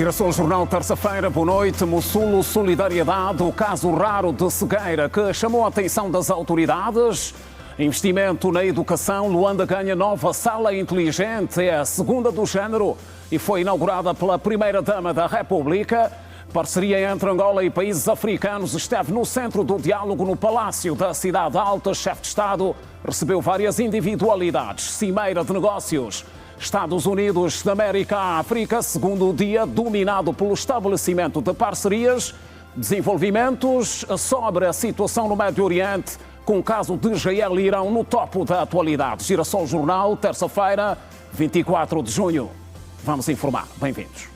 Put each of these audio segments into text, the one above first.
Girassol Jornal, terça-feira, boa noite. Mossulo, solidariedade, o caso raro de cegueira que chamou a atenção das autoridades. Investimento na educação, Luanda ganha nova sala inteligente, é a segunda do género e foi inaugurada pela primeira-dama da República. Parceria entre Angola e países africanos esteve no centro do diálogo no Palácio da Cidade Alta. Chefe de Estado recebeu várias individualidades. Cimeira de negócios. Estados Unidos da América à África, segundo dia dominado pelo estabelecimento de parcerias. Desenvolvimentos sobre a situação no Médio Oriente, com o caso de Israel e Irão no topo da atualidade. Girassol Jornal, terça-feira, 24 de junho. Vamos informar. Bem-vindos.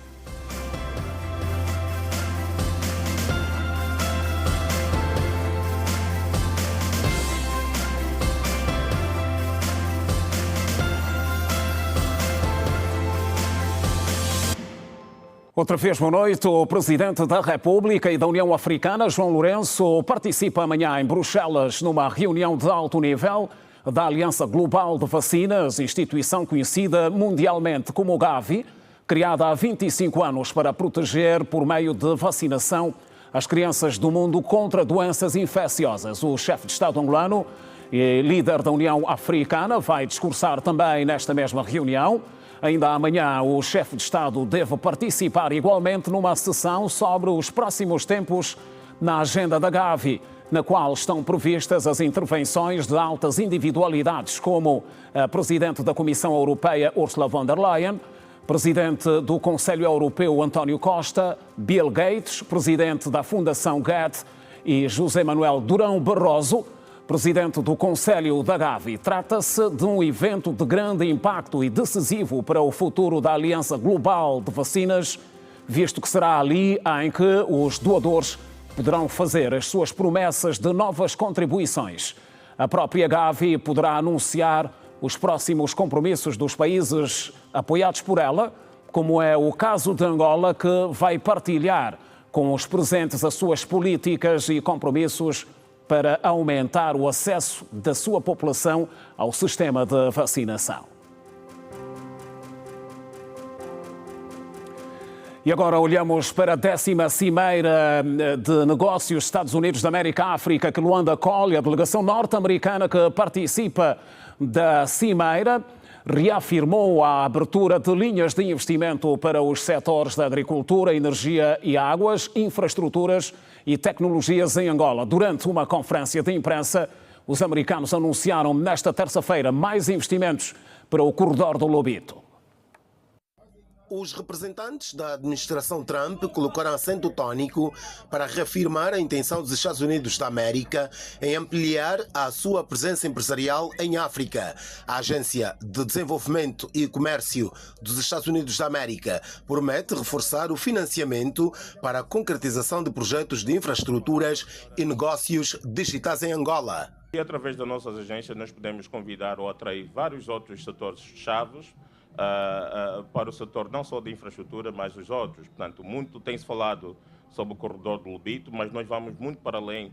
Outra vez, boa noite. O Presidente da República e da União Africana, João Lourenço, participa amanhã em Bruxelas numa reunião de alto nível da Aliança Global de Vacinas, instituição conhecida mundialmente como Gavi, criada há 25 anos para proteger, por meio de vacinação, as crianças do mundo contra doenças infecciosas. O chefe de Estado angolano e líder da União Africana vai discursar também nesta mesma reunião. Ainda amanhã, o chefe de Estado deve participar igualmente numa sessão sobre os próximos tempos na agenda da Gavi, na qual estão previstas as intervenções de altas individualidades, como a Presidente da Comissão Europeia, Ursula von der Leyen, Presidente do Conselho Europeu, António Costa, Bill Gates, Presidente da Fundação Gates e José Manuel Durão Barroso, Presidente do Conselho da Gavi. Trata-se de um evento de grande impacto e decisivo para o futuro da Aliança Global de Vacinas, visto que será ali em que os doadores poderão fazer as suas promessas de novas contribuições. A própria Gavi poderá anunciar os próximos compromissos dos países apoiados por ela, como é o caso de Angola, que vai partilhar com os presentes as suas políticas e compromissos para aumentar o acesso da sua população ao sistema de vacinação. E agora olhamos para a 10ª Cimeira de Negócios Estados Unidos da América África, que Luanda acolhe. A delegação norte-americana que participa da Cimeira reafirmou a abertura de linhas de investimento para os setores da agricultura, energia e águas, infraestruturas e tecnologias em Angola. Durante uma conferência de imprensa, os americanos anunciaram nesta terça-feira mais investimentos para o corredor do Lobito. Os representantes da administração Trump colocaram acento tónico para reafirmar a intenção dos Estados Unidos da América em ampliar a sua presença empresarial em África. A Agência de Desenvolvimento e Comércio dos Estados Unidos da América promete reforçar o financiamento para a concretização de projetos de infraestruturas e negócios digitais em Angola. E através das nossas agências nós podemos convidar ou atrair vários outros setores-chave para o setor não só de infraestrutura, mas os outros. Portanto, muito tem-se falado sobre o corredor do Lobito, mas nós vamos muito para além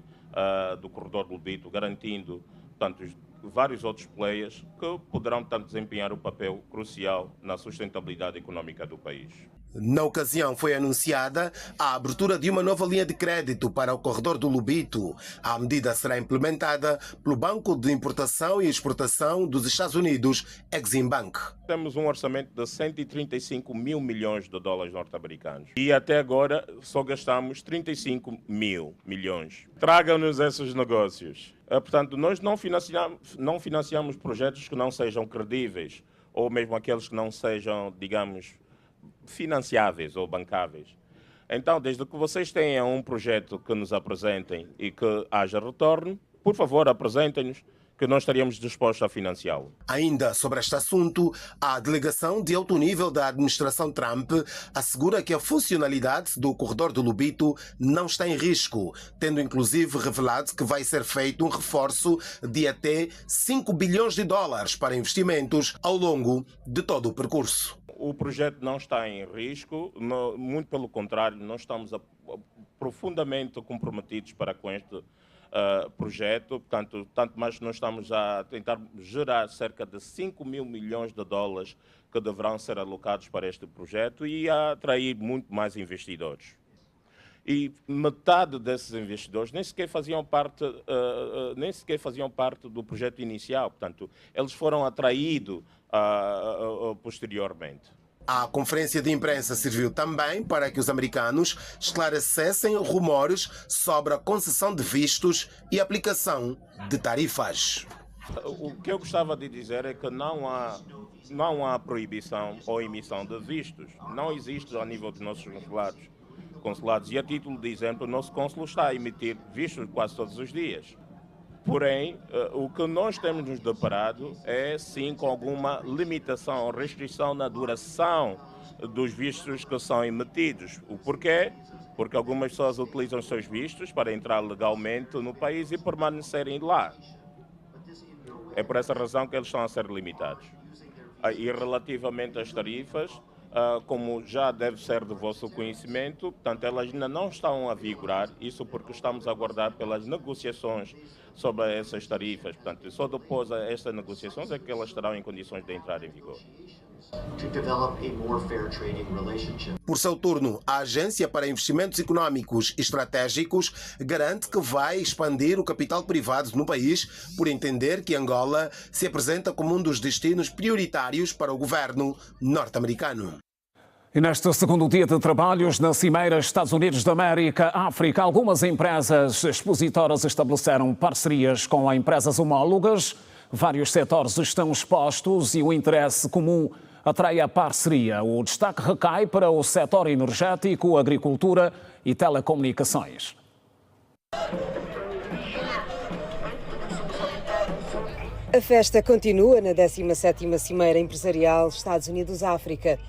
do corredor do Lobito, garantindo, portanto, vários outros players que poderão, portanto, desempenhar um papel crucial na sustentabilidade económica do país. Na ocasião foi anunciada a abertura de uma nova linha de crédito para o corredor do Lobito. A medida será implementada pelo Banco de Importação e Exportação dos Estados Unidos, Exim Bank. Temos um orçamento de 135 mil milhões de dólares norte-americanos e até agora só gastamos 35 mil milhões. Tragam-nos esses negócios. Portanto, nós não financiamos projetos que não sejam credíveis ou mesmo aqueles que não sejam, digamos, financiáveis ou bancáveis. Então, desde que vocês tenham um projeto que nos apresentem e que haja retorno, por favor, apresentem-nos, que nós estaríamos dispostos a financiá-lo. Ainda sobre este assunto, a delegação de alto nível da administração Trump assegura que a funcionalidade do corredor do Lobito não está em risco, tendo inclusive revelado que vai ser feito um reforço de até 5 bilhões de dólares para investimentos ao longo de todo o percurso. O projeto não está em risco, muito pelo contrário, nós estamos profundamente comprometidos para com este projeto, portanto, tanto mais que nós estamos a tentar gerar cerca de 5 mil milhões de dólares que deverão ser alocados para este projeto e a atrair muito mais investidores. E metade desses investidores nem sequer faziam parte do projeto inicial, portanto, eles foram atraídos posteriormente. A conferência de imprensa serviu também para que os americanos esclarecessem rumores sobre a concessão de vistos e aplicação de tarifas. O que eu gostava de dizer é que não há proibição ou emissão de vistos. Não existe ao nível dos nossos consulados. E a título de exemplo, o nosso cônsul está a emitir vistos quase todos os dias. Porém, o que nós temos nos deparado é sim com alguma limitação ou restrição na duração dos vistos que são emitidos. O porquê? Porque algumas pessoas utilizam os seus vistos para entrar legalmente no país e permanecerem lá. É por essa razão que eles estão a ser limitados. E relativamente às tarifas, como já deve ser do vosso conhecimento, portanto, elas ainda não estão a vigorar, isso porque estamos a aguardar pelas negociações sobre essas tarifas. Portanto, só depois destas negociações é que elas estarão em condições de entrar em vigor. Por seu turno, a Agência para Investimentos Econômicos e Estratégicos garante que vai expandir o capital privado no país, por entender que Angola se apresenta como um dos destinos prioritários para o governo norte-americano. E neste segundo dia de trabalhos na Cimeira Estados Unidos da América-África, algumas empresas expositoras estabeleceram parcerias com empresas homólogas. Vários setores estão expostos e o interesse comum atrai a parceria. O destaque recai para o setor energético, agricultura e telecomunicações. A festa continua na 17ª Cimeira Empresarial Estados Unidos-África.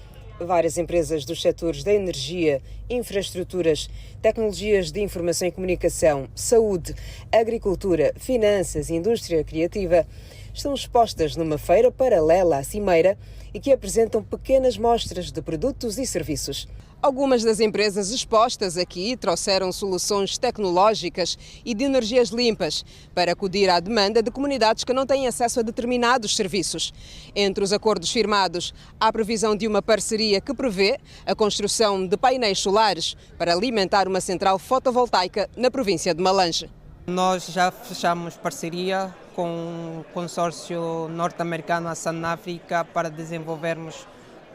Várias empresas dos setores da energia, infraestruturas, tecnologias de informação e comunicação, saúde, agricultura, finanças e indústria criativa estão expostas numa feira paralela à Cimeira e que apresentam pequenas mostras de produtos e serviços. Algumas das empresas expostas aqui trouxeram soluções tecnológicas e de energias limpas para acudir à demanda de comunidades que não têm acesso a determinados serviços. Entre os acordos firmados, há a previsão de uma parceria que prevê a construção de painéis solares para alimentar uma central fotovoltaica na província de Malange. Nós já fechamos parceria com o consórcio norte-americano a Sun-África para desenvolvermos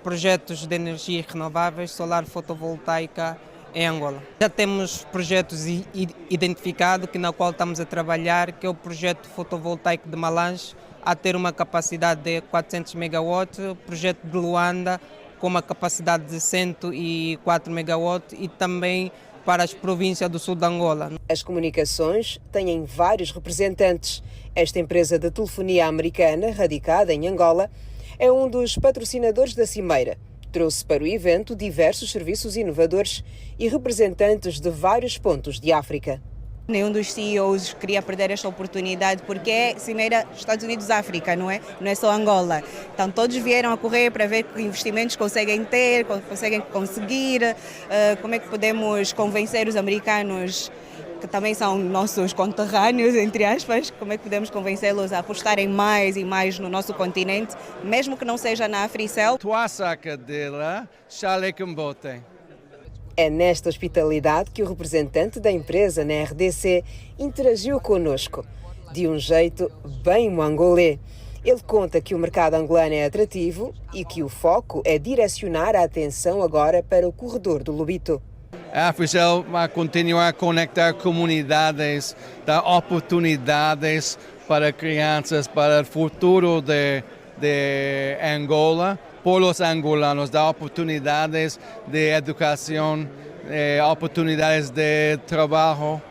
projetos de energias renováveis, solar fotovoltaica em Angola. Já temos projetos identificados na qual estamos a trabalhar, que é o projeto fotovoltaico de Malange, a ter uma capacidade de 400 MW, o projeto de Luanda com uma capacidade de 104 MW e também para as províncias do sul de Angola. As comunicações têm vários representantes. Esta empresa de telefonia americana, radicada em Angola, é um dos patrocinadores da Cimeira. Trouxe para o evento diversos serviços inovadores e representantes de vários pontos de África. Nenhum dos CEOs queria perder esta oportunidade porque é Cimeira Estados Unidos-África, não é só Angola. Então todos vieram a correr para ver que investimentos conseguem ter, conseguem conseguir, como é que podemos convencer os americanos, que também são nossos conterrâneos, entre aspas, como é que podemos convencê-los a apostarem mais e mais no nosso continente, mesmo que não seja na Africell. É nesta hospitalidade que o representante da empresa na RDC interagiu conosco, de um jeito bem mangolê. Ele conta que o mercado angolano é atrativo e que o foco é direcionar a atenção agora para o corredor do Lobito. A Africell vai continuar a conectar comunidades, dar oportunidades para crianças, para o futuro de Angola, por os angolanos, dar oportunidades de educação, oportunidades de trabalho,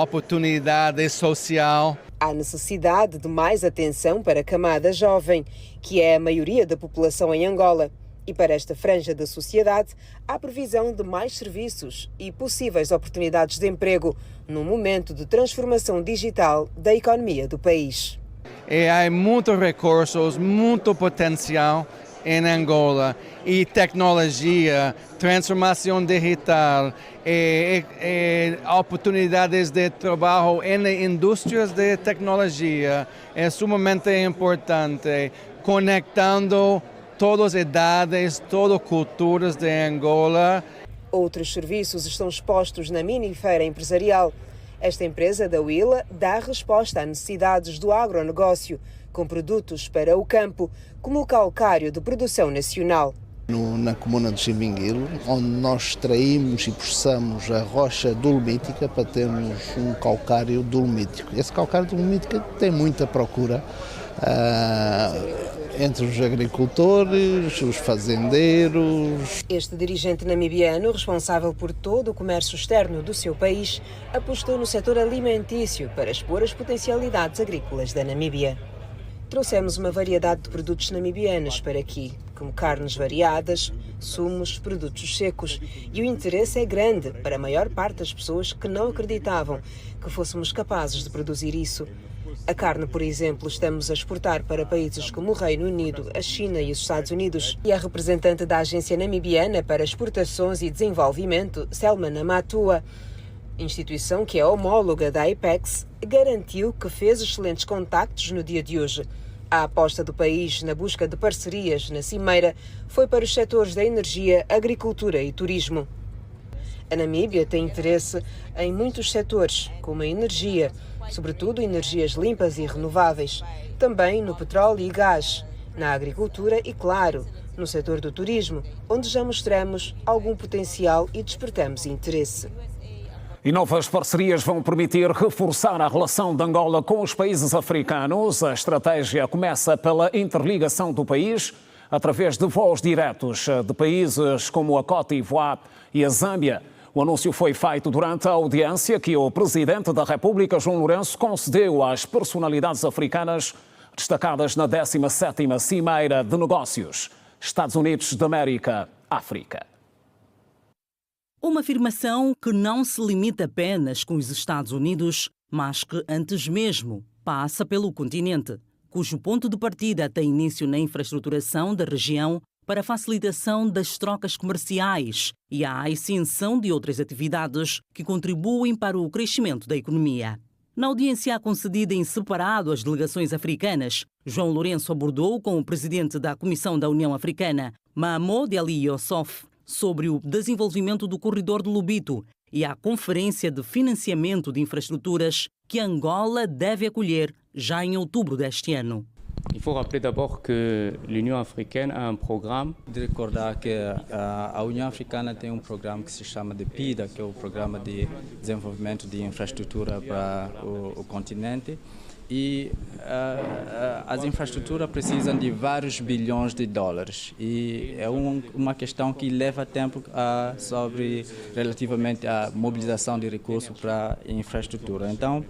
oportunidade social. Há necessidade de mais atenção para a camada jovem, que é a maioria da população em Angola. E para esta franja da sociedade, há previsão de mais serviços e possíveis oportunidades de emprego num momento de transformação digital da economia do país. E há muitos recursos, muito potencial em Angola, e tecnologia, transformação digital, oportunidades de trabalho em indústrias de tecnologia é sumamente importante, conectando todas as idades, todas as culturas de Angola. Outros serviços estão expostos na mini-feira empresarial. Esta empresa da Willa dá resposta às necessidades do agronegócio, com produtos para o campo, como o calcário de produção nacional. Na comuna de Chimbinguilo, onde nós extraímos e processamos a rocha dolomítica para termos um calcário dolomítico. Esse calcário dolomítico tem muita procura entre os agricultores, os fazendeiros. Este dirigente namibiano, responsável por todo o comércio externo do seu país, apostou no setor alimentício para expor as potencialidades agrícolas da Namíbia. Trouxemos uma variedade de produtos namibianos para aqui, como carnes variadas, sumos, produtos secos, e o interesse é grande para a maior parte das pessoas que não acreditavam que fôssemos capazes de produzir isso. A carne, por exemplo, estamos a exportar para países como o Reino Unido, a China e os Estados Unidos. E a representante da Agência Namibiana para Exportações e Desenvolvimento, Selma Namatua, instituição que é homóloga da Apex, garantiu que fez excelentes contactos no dia de hoje. A aposta do país na busca de parcerias na Cimeira foi para os setores da energia, agricultura e turismo. A Namíbia tem interesse em muitos setores, como a energia, sobretudo energias limpas e renováveis, também no petróleo e gás, na agricultura e, claro, no setor do turismo, onde já mostramos algum potencial e despertamos interesse. E novas parcerias vão permitir reforçar a relação de Angola com os países africanos. A estratégia começa pela interligação do país através de voos diretos de países como a Côte d'Ivoire e a Zâmbia. O anúncio foi feito durante a audiência que o Presidente da República, João Lourenço, concedeu às personalidades africanas destacadas na 17ª Cimeira de Negócios Estados Unidos da América-África. Uma afirmação que não se limita apenas com os Estados Unidos, mas que antes mesmo passa pelo continente, cujo ponto de partida tem início na infraestruturação da região para a facilitação das trocas comerciais e a ascensão de outras atividades que contribuem para o crescimento da economia. Na audiência concedida em separado às delegações africanas, João Lourenço abordou com o presidente da Comissão da União Africana, Mahmoud Ali Youssouf, sobre o desenvolvimento do corredor de Lobito e a Conferência de Financiamento de Infraestruturas que Angola deve acolher já em outubro deste ano. Il faut rappeler d'abord que l'Union africaine a un programme. De recordar que a União Africana tem um programa que se chama de PIDA, que é o Programa de Desenvolvimento de Infraestrutura para o continente. E as infraestruturas precisam de vários bilhões de dólares e é uma questão que leva tempo relativamente à mobilização de recursos para a infraestrutura. Então,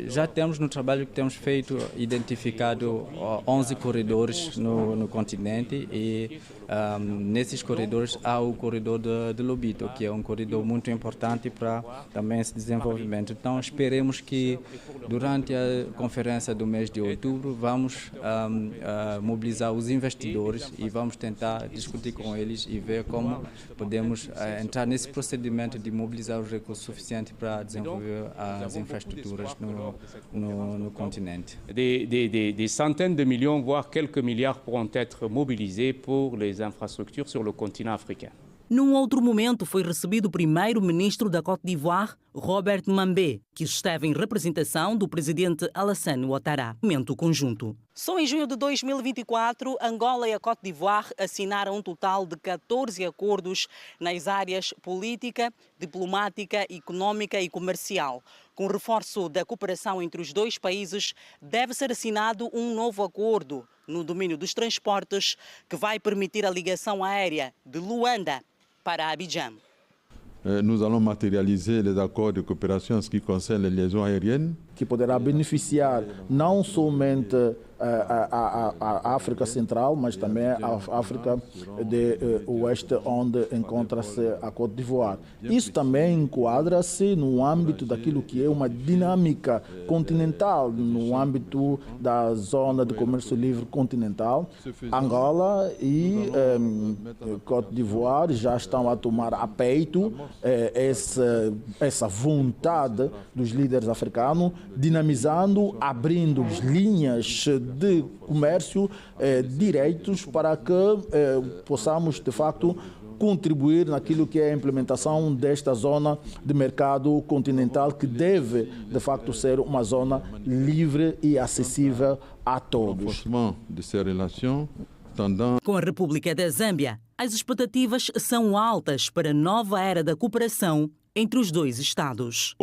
já temos no trabalho que temos feito identificado 11 corredores no continente e nesses corredores há o corredor de Lobito, que é um corredor muito importante para também esse desenvolvimento. Então, esperemos que durante a conferência do mês de outubro vamos mobilizar os investidores e vamos tentar discutir com eles e ver como podemos entrar nesse procedimento de mobilizar os recursos suficientes para desenvolver as infraestruturas no continente. Des centaines de millions, voire quelques milliards pourront être mobilisés pour les infrastructures sur le continent africain. Num outro momento, foi recebido o primeiro-ministro da Côte d'Ivoire, Robert Mambé, que esteve em representação do presidente Alassane Ouattara. Momento conjunto. Só em junho de 2024, Angola e a Côte d'Ivoire assinaram um total de 14 acordos nas áreas política, diplomática, económica e comercial. Com o reforço da cooperação entre os dois países, deve ser assinado um novo acordo no domínio dos transportes que vai permitir a ligação aérea de Luanda para Abidjan. Nous allons matérialiser les accords de coopération en ce qui concerne les liaisons aériennes. que poderá beneficiar não somente a África Central, mas também a África do Oeste, onde encontra-se a Côte d'Ivoire. Isso também enquadra-se no âmbito daquilo que é uma dinâmica continental, no âmbito da zona de comércio livre continental. Angola e Côte d'Ivoire já estão a tomar a peito essa vontade dos líderes africanos, dinamizando, abrindo linhas de comércio direitos para que possamos, de facto, contribuir naquilo que é a implementação desta zona de mercado continental, que deve, de facto, ser uma zona livre e acessível a todos. Com a República da Zâmbia, as expectativas são altas para a nova era da cooperação entre os dois Estados.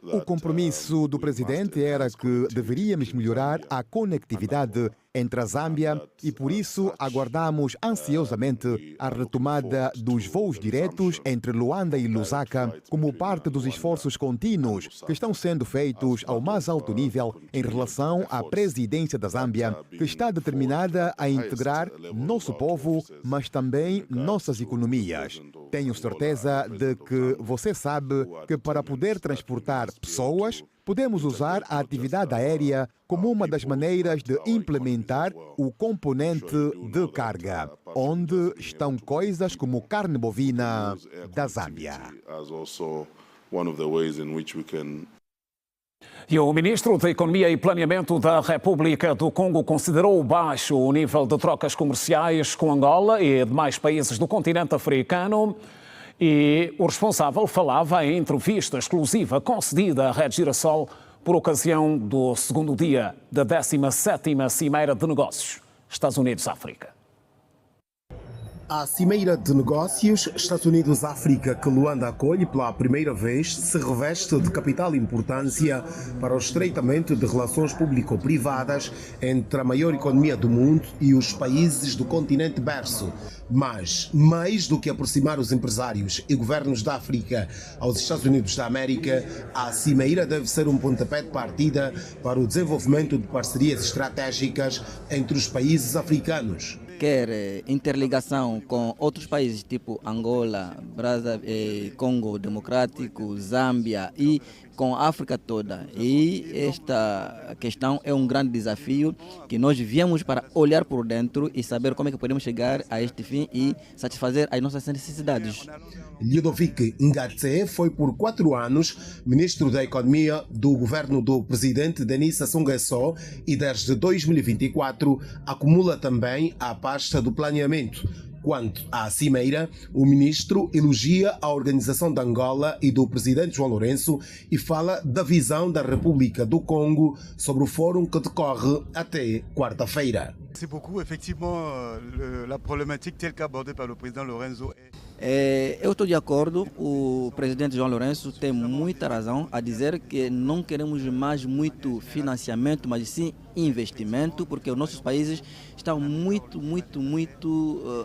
O compromisso do presidente era que deveríamos melhorar a conectividade entre a Zâmbia e, por isso, aguardamos ansiosamente a retomada dos voos diretos entre Luanda e Lusaka como parte dos esforços contínuos que estão sendo feitos ao mais alto nível em relação à presidência da Zâmbia, que está determinada a integrar nosso povo, mas também nossas economias. Tenho certeza de que você sabe que para poder transportar pessoas, podemos usar a atividade aérea como uma das maneiras de implementar o componente de carga, onde estão coisas como carne bovina da Zâmbia. E o ministro da Economia e Planeamento da República do Congo considerou baixo o nível de trocas comerciais com Angola e demais países do continente africano. E o responsável falava em entrevista exclusiva concedida à Rede Girassol por ocasião do segundo dia da 17ª Cimeira de Negócios Estados Unidos-África. A Cimeira de Negócios Estados Unidos-África, que Luanda acolhe pela primeira vez, se reveste de capital importância para o estreitamento de relações público-privadas entre a maior economia do mundo e os países do continente berço. Mas, mais do que aproximar os empresários e governos da África aos Estados Unidos da América, a Cimeira deve ser um pontapé de partida para o desenvolvimento de parcerias estratégicas entre os países africanos. Quer interligação com outros países tipo Angola, Congo Democrático, Zâmbia e com a África toda. E esta questão é um grande desafio que nós viemos para olhar por dentro e saber como é que podemos chegar a este fim e satisfazer as nossas necessidades. Ludovic Ngatse foi por 4 anos ministro da Economia do governo do presidente Denis Sassou Nguesso e desde 2024 acumula também a pasta do planeamento. Quanto à cimeira, o ministro elogia a organização de Angola e do presidente João Lourenço e fala da visão da República do Congo sobre o fórum que decorre até quarta-feira. C'est beaucoup, effectivement, la problématique telle qu'abordée par le président Lourenço. Eu estou de acordo, o presidente João Lourenço tem muita razão a dizer que não queremos mais muito financiamento, mas sim investimento, porque os nossos países estão muito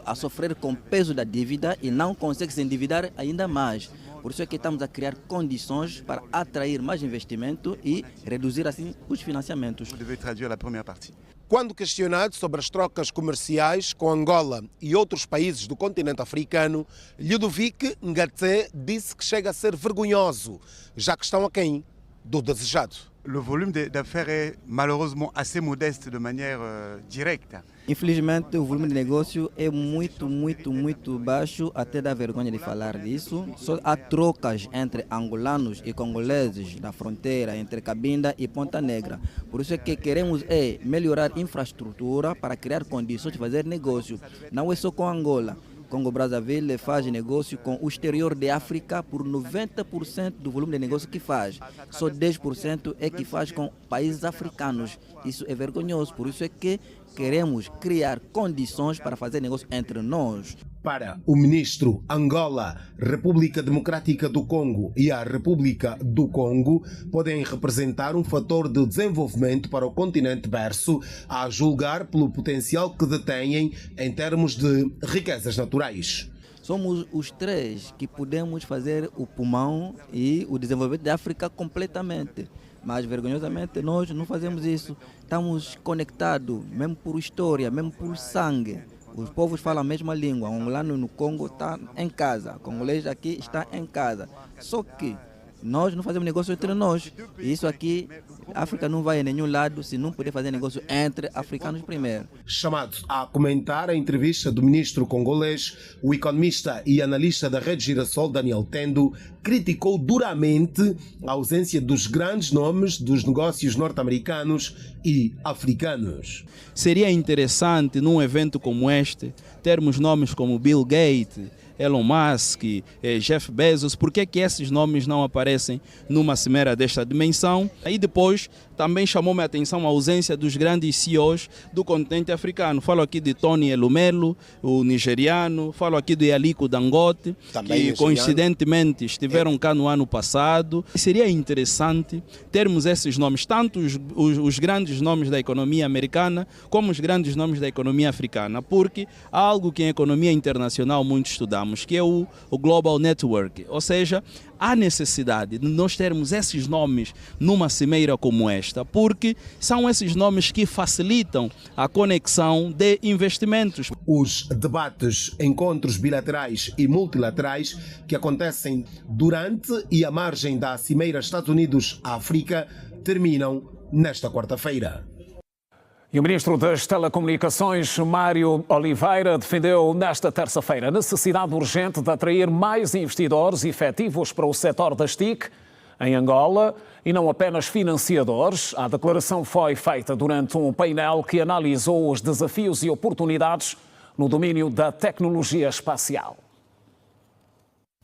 a sofrer com o peso da dívida e não conseguem se endividar ainda mais. Por isso é que estamos a criar condições para atrair mais investimento e reduzir assim os financiamentos. Vous devez traduire la première partie. Quando questionado sobre as trocas comerciais com Angola e outros países do continente africano, Ludovic Ngatse disse que chega a ser vergonhoso, já que estão aquém do desejado. Le volume d'affaires est malheureusement assez modeste de manière directe. Infelizmente, o volume de negócio é muito baixo, até dá vergonha de falar disso. Só há trocas entre angolanos e congoleses na fronteira entre Cabinda e Ponta Negra. Por isso é que queremos melhorar a infraestrutura para criar condições de fazer negócio. Não é só com Angola. Congo-Brazzaville faz negócio com o exterior de África por 90% do volume de negócio que faz. Só 10% é que faz com países africanos. Isso é vergonhoso, por isso é que queremos criar condições para fazer negócio entre nós. Para o ministro, Angola, República Democrática do Congo e a República do Congo podem representar um fator de desenvolvimento para o continente berço, a julgar pelo potencial que detêm em termos de riquezas naturais. Somos os três que podemos fazer o pulmão e o desenvolvimento da África completamente. Mas, vergonhosamente, nós não fazemos isso. Estamos conectados, mesmo por história, mesmo por sangue. Os povos falam a mesma língua. O angolano no Congo está em casa. O congolês aqui está em casa. Só que nós não fazemos negócio entre nós. E isso aqui, a África não vai a nenhum lado se não puder fazer negócio entre africanos primeiro. Chamado a comentar a entrevista do ministro congolês, o economista e analista da Rede Girassol, Daniel Tendo, criticou duramente a ausência dos grandes nomes dos negócios norte-americanos e africanos. Seria interessante, num evento como este, termos nomes como Bill Gates, Elon Musk, Jeff Bezos. Por que esses nomes não aparecem numa cimeira desta dimensão? E depois também chamou-me a atenção a ausência dos grandes CEOs do continente africano. Falo aqui de Tony Elumelu, o nigeriano, falo aqui do Aliko Dangote, também que coincidentemente estiveram cá no ano passado. Seria interessante termos esses nomes, tanto os grandes nomes da economia americana como os grandes nomes da economia africana, porque há algo que em economia internacional muito estudamos, que é o Global Network, ou seja, há necessidade de nós termos esses nomes numa cimeira como esta, porque são esses nomes que facilitam a conexão de investimentos. Os debates, encontros bilaterais e multilaterais que acontecem durante e à margem da cimeira Estados Unidos-África terminam nesta quarta-feira. E o ministro das Telecomunicações, Mário Oliveira, defendeu nesta terça-feira a necessidade urgente de atrair mais investidores efetivos para o setor das TIC em Angola e não apenas financiadores. A declaração foi feita durante um painel que analisou os desafios e oportunidades no domínio da tecnologia espacial.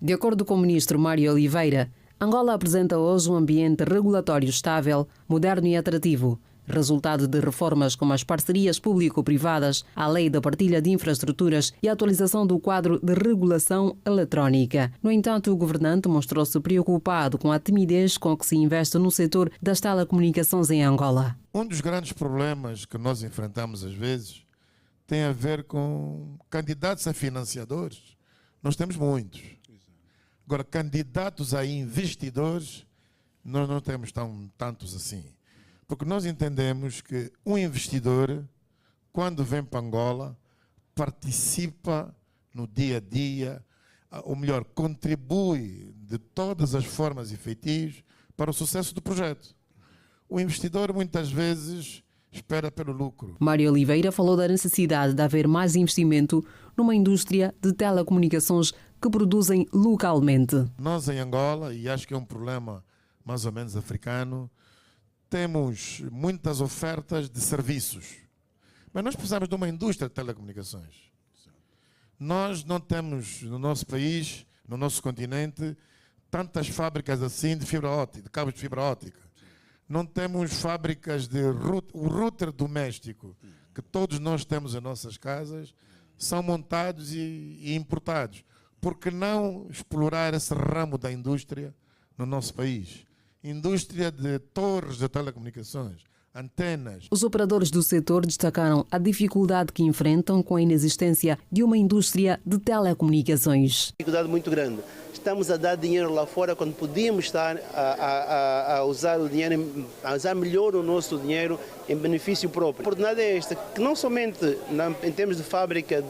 De acordo com o ministro Mário Oliveira, Angola apresenta hoje um ambiente regulatório estável, moderno e atrativo, resultado de reformas como as parcerias público-privadas, a lei da partilha de infraestruturas e a atualização do quadro de regulação eletrónica. No entanto, o governante mostrou-se preocupado com a timidez com que se investe no setor das telecomunicações em Angola. Um dos grandes problemas que nós enfrentamos às vezes tem a ver com candidatos a financiadores. Nós temos muitos. Agora, candidatos a investidores, nós não temos tantos assim. Porque nós entendemos que um investidor, quando vem para Angola, participa no dia a dia, ou melhor, contribui de todas as formas efetivas para o sucesso do projeto. O investidor muitas vezes espera pelo lucro. Mário Oliveira falou da necessidade de haver mais investimento numa indústria de telecomunicações que produzem localmente. Nós em Angola, e acho que é um problema mais ou menos africano, temos muitas ofertas de serviços, mas nós precisamos de uma indústria de telecomunicações. Nós não temos no nosso país, no nosso continente, tantas fábricas assim de fibra óptica, de cabos de fibra óptica. Não temos fábricas de o router doméstico, que todos nós temos em nossas casas, são montados e importados. Por que não explorar esse ramo da indústria no nosso país? Indústria de torres de telecomunicações, antenas. Os operadores do setor destacaram a dificuldade que enfrentam com a inexistência de uma indústria de telecomunicações. Dificuldade muito grande. Estamos a dar dinheiro lá fora quando podíamos estar a usar o dinheiro, a usar melhor o nosso dinheiro em benefício próprio. A oportunidade é esta, que não somente em termos de fábricas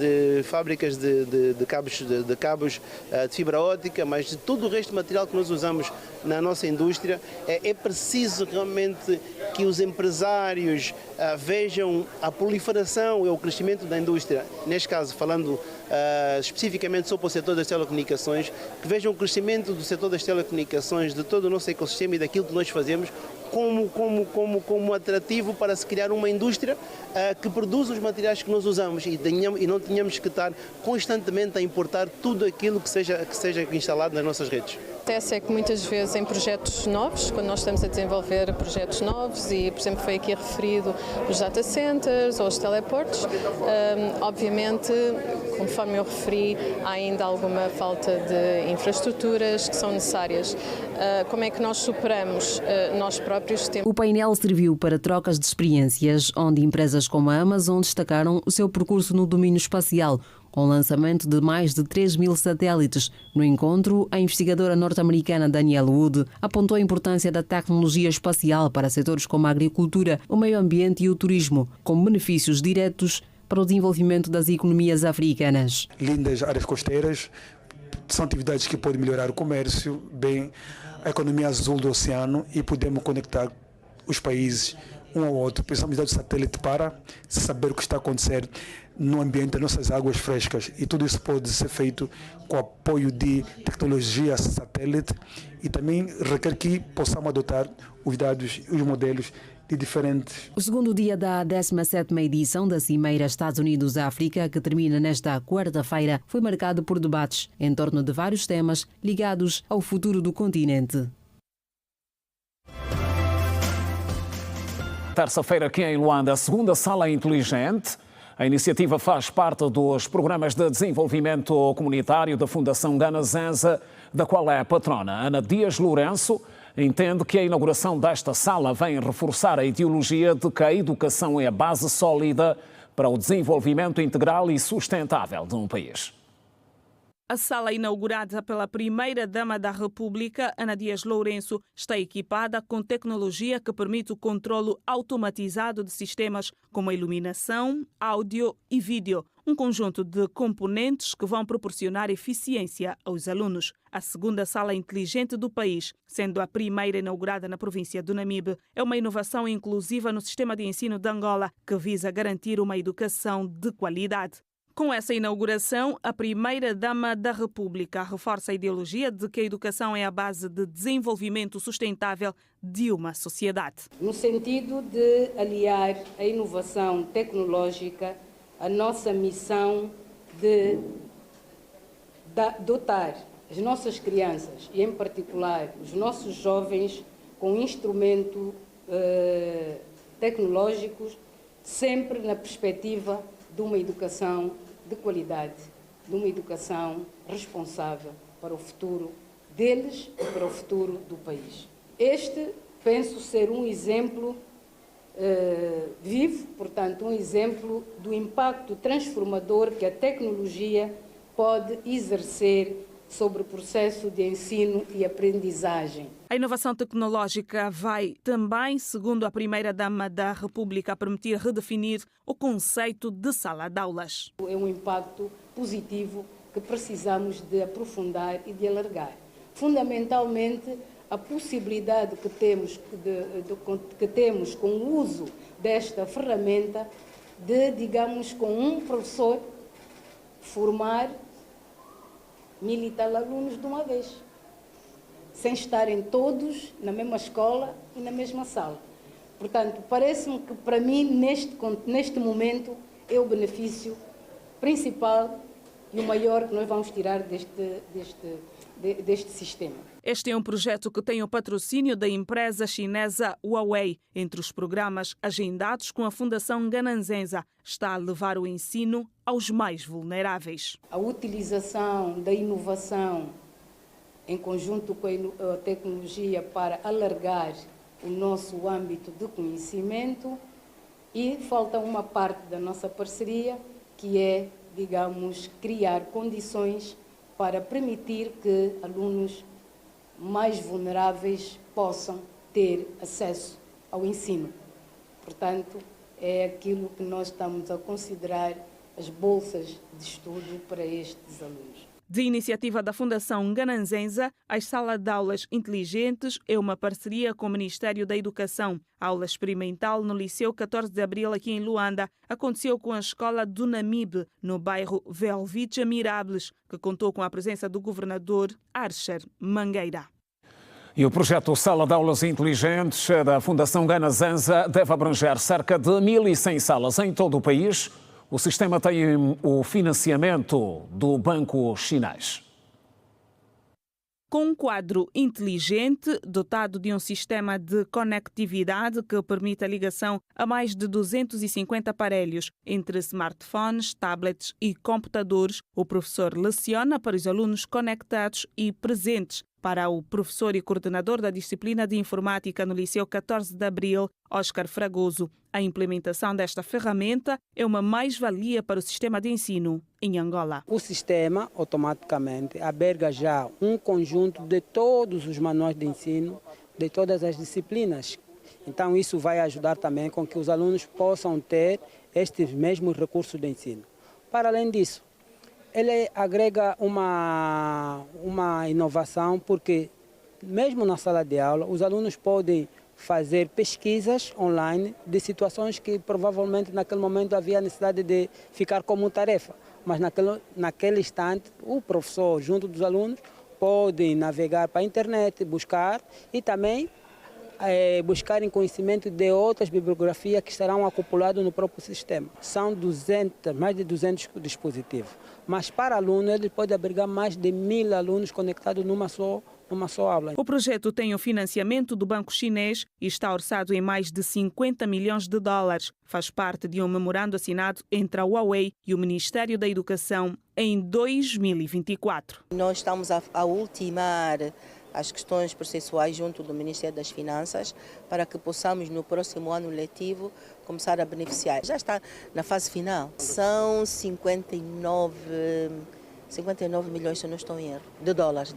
de cabos de fibra óptica, mas de todo o resto de material que nós usamos na nossa indústria, é preciso realmente que os empresários vejam a proliferação e o crescimento da indústria, neste caso falando especificamente sobre o setor das telecomunicações, que vejam o crescimento do setor das telecomunicações, de todo o nosso ecossistema e daquilo que nós fazemos como atrativo para se criar uma indústria que produza os materiais que nós usamos e não tenhamos que estar constantemente a importar tudo aquilo que seja instalado nas nossas redes. Acontece é que muitas vezes em projetos novos, quando nós estamos a desenvolver projetos novos e, por exemplo, foi aqui referido os data centers ou os teleportes, obviamente, conforme eu referi, há ainda alguma falta de infraestruturas que são necessárias. Como é que nós superamos nós próprios? O painel serviu para trocas de experiências, onde empresas como a Amazon destacaram o seu percurso no domínio espacial, com o lançamento de mais de 3.000 satélites. No encontro, a investigadora norte-americana Danielle Wood apontou a importância da tecnologia espacial para setores como a agricultura, o meio ambiente e o turismo, com benefícios diretos para o desenvolvimento das economias africanas. Lindas áreas costeiras são atividades que podem melhorar o comércio, bem a economia azul do oceano, e podemos conectar os países um ao outro. Precisamos de satélite para saber o que está a acontecer no ambiente das nossas águas frescas, e tudo isso pode ser feito com o apoio de tecnologia satélite, e também requer que possamos adotar os dados e os modelos de diferentes. O segundo dia da 17ª edição da Cimeira Estados Unidos-África, que termina nesta quarta-feira, foi marcado por debates em torno de vários temas ligados ao futuro do continente. Terça-feira aqui em Luanda, a segunda sala inteligente. A iniciativa faz parte dos programas de desenvolvimento comunitário da Fundação Ganassenza, da qual é a patrona. Ana Dias Lourenço entende que a inauguração desta sala vem reforçar a ideologia de que a educação é a base sólida para o desenvolvimento integral e sustentável de um país. A sala inaugurada pela Primeira-Dama da República, Ana Dias Lourenço, está equipada com tecnologia que permite o controle automatizado de sistemas como a iluminação, áudio e vídeo, um conjunto de componentes que vão proporcionar eficiência aos alunos. A segunda sala inteligente do país, sendo a primeira inaugurada na província do Namibe, é uma inovação inclusiva no sistema de ensino de Angola que visa garantir uma educação de qualidade. Com essa inauguração, a Primeira-Dama da República reforça a ideologia de que a educação é a base de desenvolvimento sustentável de uma sociedade. No sentido de aliar a inovação tecnológica à nossa missão de dotar as nossas crianças e, em particular, os nossos jovens com instrumentos tecnológicos, sempre na perspectiva de uma educação de qualidade, de uma educação responsável para o futuro deles e para o futuro do país. Este, penso ser um exemplo vivo, portanto, um exemplo do impacto transformador que a tecnologia pode exercer sobre o processo de ensino e aprendizagem. A inovação tecnológica vai também, segundo a Primeira-Dama da República, permitir redefinir o conceito de sala de aulas. É um impacto positivo que precisamos de aprofundar e de alargar. Fundamentalmente, a possibilidade que temos com o uso desta ferramenta de, digamos, com um professor formar 1.000 e tal alunos de uma vez, sem estarem todos na mesma escola e na mesma sala. Portanto, parece-me que, para mim, neste momento, é o benefício principal e o maior que nós vamos tirar deste sistema. Este é um projeto que tem o patrocínio da empresa chinesa Huawei. Entre os programas agendados com a Fundação Ganassenza, está a levar o ensino aos mais vulneráveis. A utilização da inovação em conjunto com a tecnologia para alargar o nosso âmbito de conhecimento, e falta uma parte da nossa parceria, que é, digamos, criar condições para permitir que alunos mais vulneráveis possam ter acesso ao ensino. Portanto, é aquilo que nós estamos a considerar as bolsas de estudo para estes alunos. De iniciativa da Fundação Ganassenza, a Sala de Aulas Inteligentes é uma parceria com o Ministério da Educação. A aula experimental no Liceu 14 de Abril, aqui em Luanda, aconteceu com a escola do Namibe, no bairro Velvicha Mirables, que contou com a presença do governador Archer Mangueira. E o projeto Sala de Aulas Inteligentes da Fundação Ganassenza deve abranger cerca de 1.100 salas em todo o país. O sistema tem o financiamento do Banco Chinês. Com um quadro inteligente, dotado de um sistema de conectividade que permite a ligação a mais de 250 aparelhos, entre smartphones, tablets e computadores, o professor leciona para os alunos conectados e presentes Para o professor e coordenador da disciplina de informática no Liceu 14 de Abril, Oscar Fragoso, a implementação desta ferramenta é uma mais-valia para o sistema de ensino em Angola. O sistema automaticamente alberga já um conjunto de todos os manuais de ensino, de todas as disciplinas. Então isso vai ajudar também com que os alunos possam ter estes mesmos recursos de ensino. Para além disso, ele agrega uma inovação, porque mesmo na sala de aula, os alunos podem fazer pesquisas online de situações que provavelmente naquele momento havia necessidade de ficar como tarefa. Mas naquele instante, o professor, junto dos alunos, pode navegar para a internet, buscar e também buscarem conhecimento de outras bibliografias que estarão acumuladas no próprio sistema. São mais de 200 dispositivos, mas para aluno ele pode abrigar mais de 1.000 alunos conectados numa só aula. O projeto tem o financiamento do Banco Chinês e está orçado em mais de 50 milhões de dólares. Faz parte de um memorando assinado entre a Huawei e o Ministério da Educação em 2024. Nós estamos a ultimar as questões processuais junto do Ministério das Finanças para que possamos no próximo ano letivo começar a beneficiar. Já está na fase final. São 59 milhões, se não estou em erro, de dólares.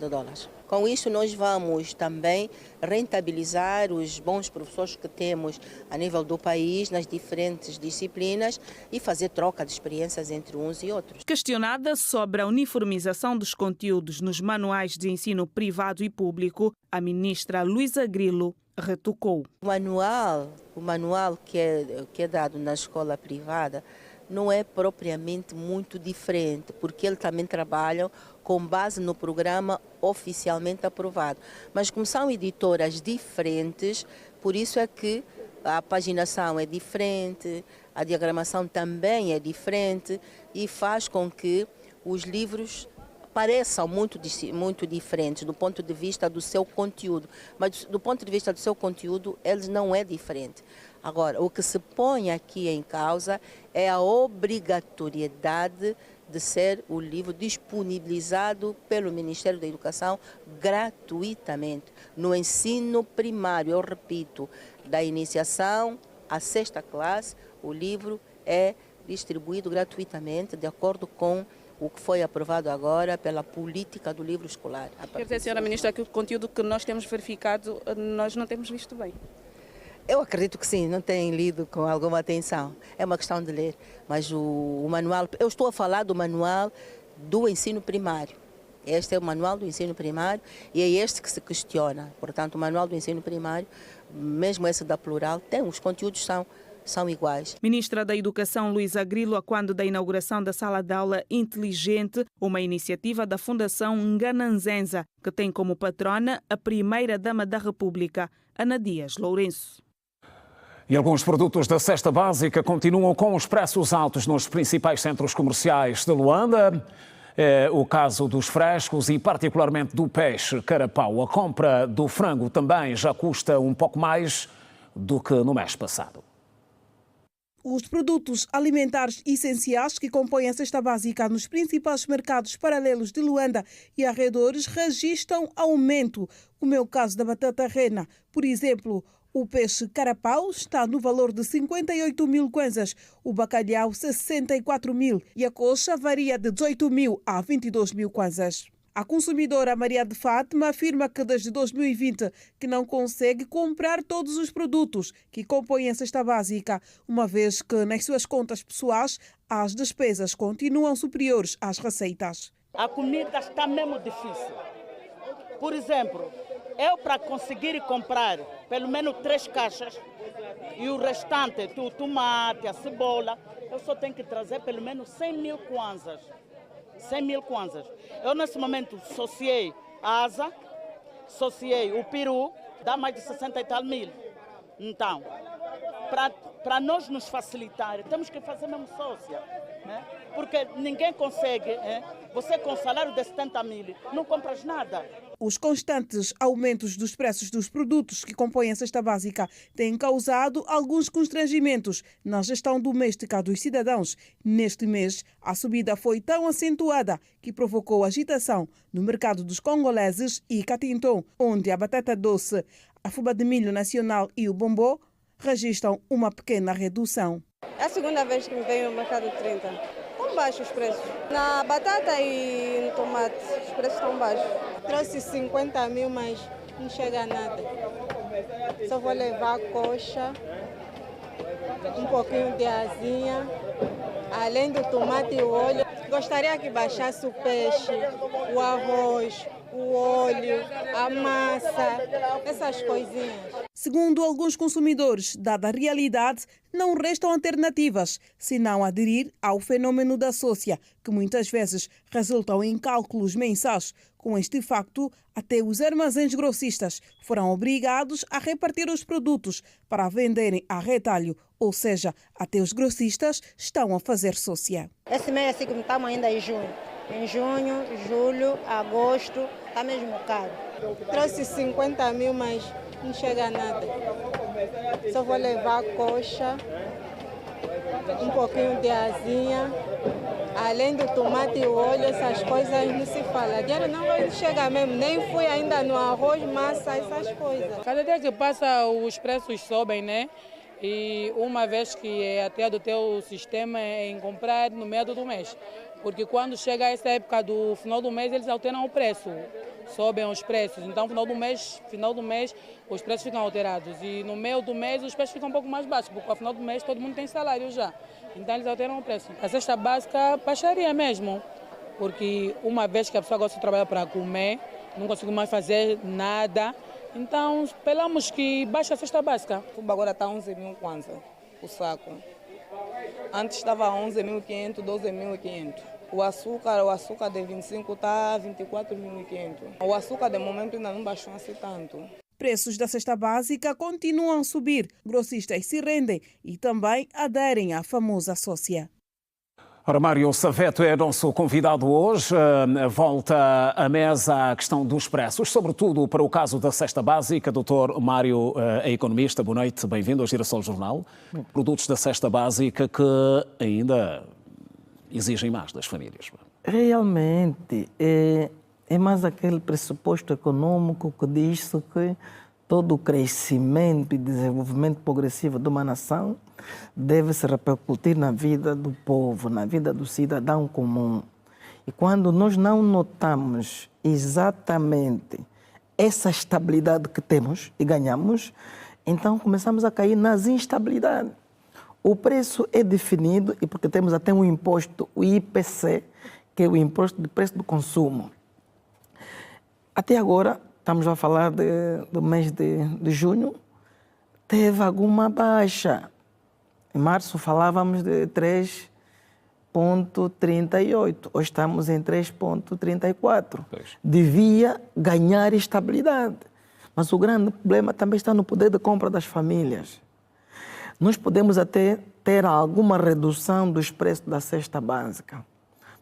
Com isso nós vamos também rentabilizar os bons professores que temos a nível do país nas diferentes disciplinas e fazer troca de experiências entre uns e outros. Questionada sobre a uniformização dos conteúdos nos manuais de ensino privado e público, a ministra Luísa Grilo retocou. O manual que é dado na escola privada não é propriamente muito diferente, porque eles também trabalham com base no programa oficialmente aprovado. Mas como são editoras diferentes, por isso é que a paginação é diferente, a diagramação também é diferente e faz com que os livros pareçam muito diferentes do ponto de vista do seu conteúdo, mas do ponto de vista do seu conteúdo, eles não é diferente. Agora, o que se põe aqui em causa é a obrigatoriedade de ser o livro disponibilizado pelo Ministério da Educação gratuitamente. No ensino primário, eu repito, da iniciação à 6ª classe, o livro é distribuído gratuitamente de acordo com o que foi aprovado agora pela política do livro escolar. Quer dizer, senhora ministra, que o conteúdo que nós temos verificado, nós não temos visto bem? Eu acredito que sim, não tem lido com alguma atenção. É uma questão de ler. Mas o manual, eu estou a falar do manual do ensino primário. Este é o manual do ensino primário e é este que se questiona. Portanto, o manual do ensino primário, mesmo esse da Plural, os conteúdos são iguais. Ministra da Educação Luísa Grilo, quando da inauguração da Sala de Aula Inteligente, uma iniciativa da Fundação Ngananzenza, que tem como patrona a primeira-dama da República, Ana Dias Lourenço. E alguns produtos da cesta básica continuam com os preços altos nos principais centros comerciais de Luanda. É o caso dos frescos e particularmente do peixe carapau. A compra do frango também já custa um pouco mais do que no mês passado. Os produtos alimentares essenciais que compõem a cesta básica nos principais mercados paralelos de Luanda e arredores registram aumento, como é o caso da batata rena. Por exemplo, o peixe carapau está no valor de 58 mil kwanzas, o bacalhau 64 mil e a coxa varia de 18 mil a 22 mil kwanzas. A consumidora Maria de Fátima afirma que desde 2020 que não consegue comprar todos os produtos que compõem a cesta básica, uma vez que nas suas contas pessoais as despesas continuam superiores às receitas. A comida está mesmo difícil. Por exemplo, eu para conseguir comprar pelo menos 3 caixas e o restante, o tomate, a cebola, eu só tenho que trazer pelo menos 100 mil kwanzas. 100 mil kwanzas. Eu, nesse momento, associei a asa, associei o peru, dá mais de 60 e tal mil. Então, para nós nos facilitar, temos que fazer mesmo sócia, né? Porque ninguém consegue, você com salário de 70 mil, não compras nada. os constantes aumentos dos preços dos produtos que compõem a cesta básica têm causado alguns constrangimentos na gestão doméstica dos cidadãos. Neste mês, a subida foi tão acentuada que provocou agitação no mercado dos congoleses e Catinton, onde a batata doce, a fuba de milho nacional e o bombom registram uma pequena redução. É a segunda vez que me venho no mercado de 30. Estão baixos os preços. Na batata e no tomate, os preços estão baixos. Trouxe 50 mil, mas não chega a nada. Só vou levar coxa, um pouquinho de asinha, além do tomate e o óleo. Gostaria que baixasse o peixe, o arroz, o óleo, a massa, essas coisinhas. Segundo alguns consumidores, dada a realidade, não restam alternativas, senão aderir ao fenômeno da sócia, que muitas vezes resultam em cálculos mensais. Com este facto, até os armazéns grossistas foram obrigados a repartir os produtos para venderem a retalho, ou seja, até os grossistas estão a fazer sócia. Esse mês assim como estamos ainda em junho. Em junho, julho, agosto, está mesmo caro. Trouxe 50 mil, mas não chega a nada. Só vou levar coxa, um pouquinho de asinha, além do tomate e o óleo, essas coisas não se fala. Dinheiro não vai chegar mesmo, nem fui ainda no arroz, massa, essas coisas. Cada dia que passa os preços sobem, né? E uma vez que é até do teu sistema em comprar no meio do mês. Porque quando chega essa época do final do mês, eles alteram o preço, sobem os preços. Então, final do mês, os preços ficam alterados. E no meio do mês, os preços ficam um pouco mais baixos, porque ao final do mês todo mundo tem salário já. Então, eles alteram o preço. A cesta básica baixaria mesmo, porque uma vez que a pessoa gosta de trabalhar para comer, não consigo mais fazer nada. Então, esperamos que baixe a cesta básica. O agora está 11 mil kwanza, o saco. Antes estava 11.500, 12.500. O açúcar de 25 está 24.500. O açúcar de momento ainda não baixou assim tanto. Preços da cesta básica continuam a subir. Grossistas se rendem e também aderem à famosa sócia. Ora, Mário Saveto é nosso convidado hoje. Volta à mesa a questão dos preços, sobretudo para o caso da cesta básica. Doutor Mário é economista. Boa noite, bem-vindo ao Girassol Jornal. Produtos da cesta básica que ainda exigem mais das famílias. Realmente, é mais aquele pressuposto econômico que diz que todo o crescimento e desenvolvimento progressivo de uma nação deve se repercutir na vida do povo, na vida do cidadão comum. E quando nós não notamos exatamente essa estabilidade que temos e ganhamos, então começamos a cair nas instabilidades. O preço é definido, e porque temos até um imposto, o IPC, que é o Imposto de Preço do Consumo. Até agora, estamos a falar do mês de junho, teve alguma baixa. Em março falávamos de 3,38, hoje estamos em 3,34. Devia ganhar estabilidade, mas o grande problema também está no poder de compra das famílias. Nós podemos até ter alguma redução dos preços da cesta básica,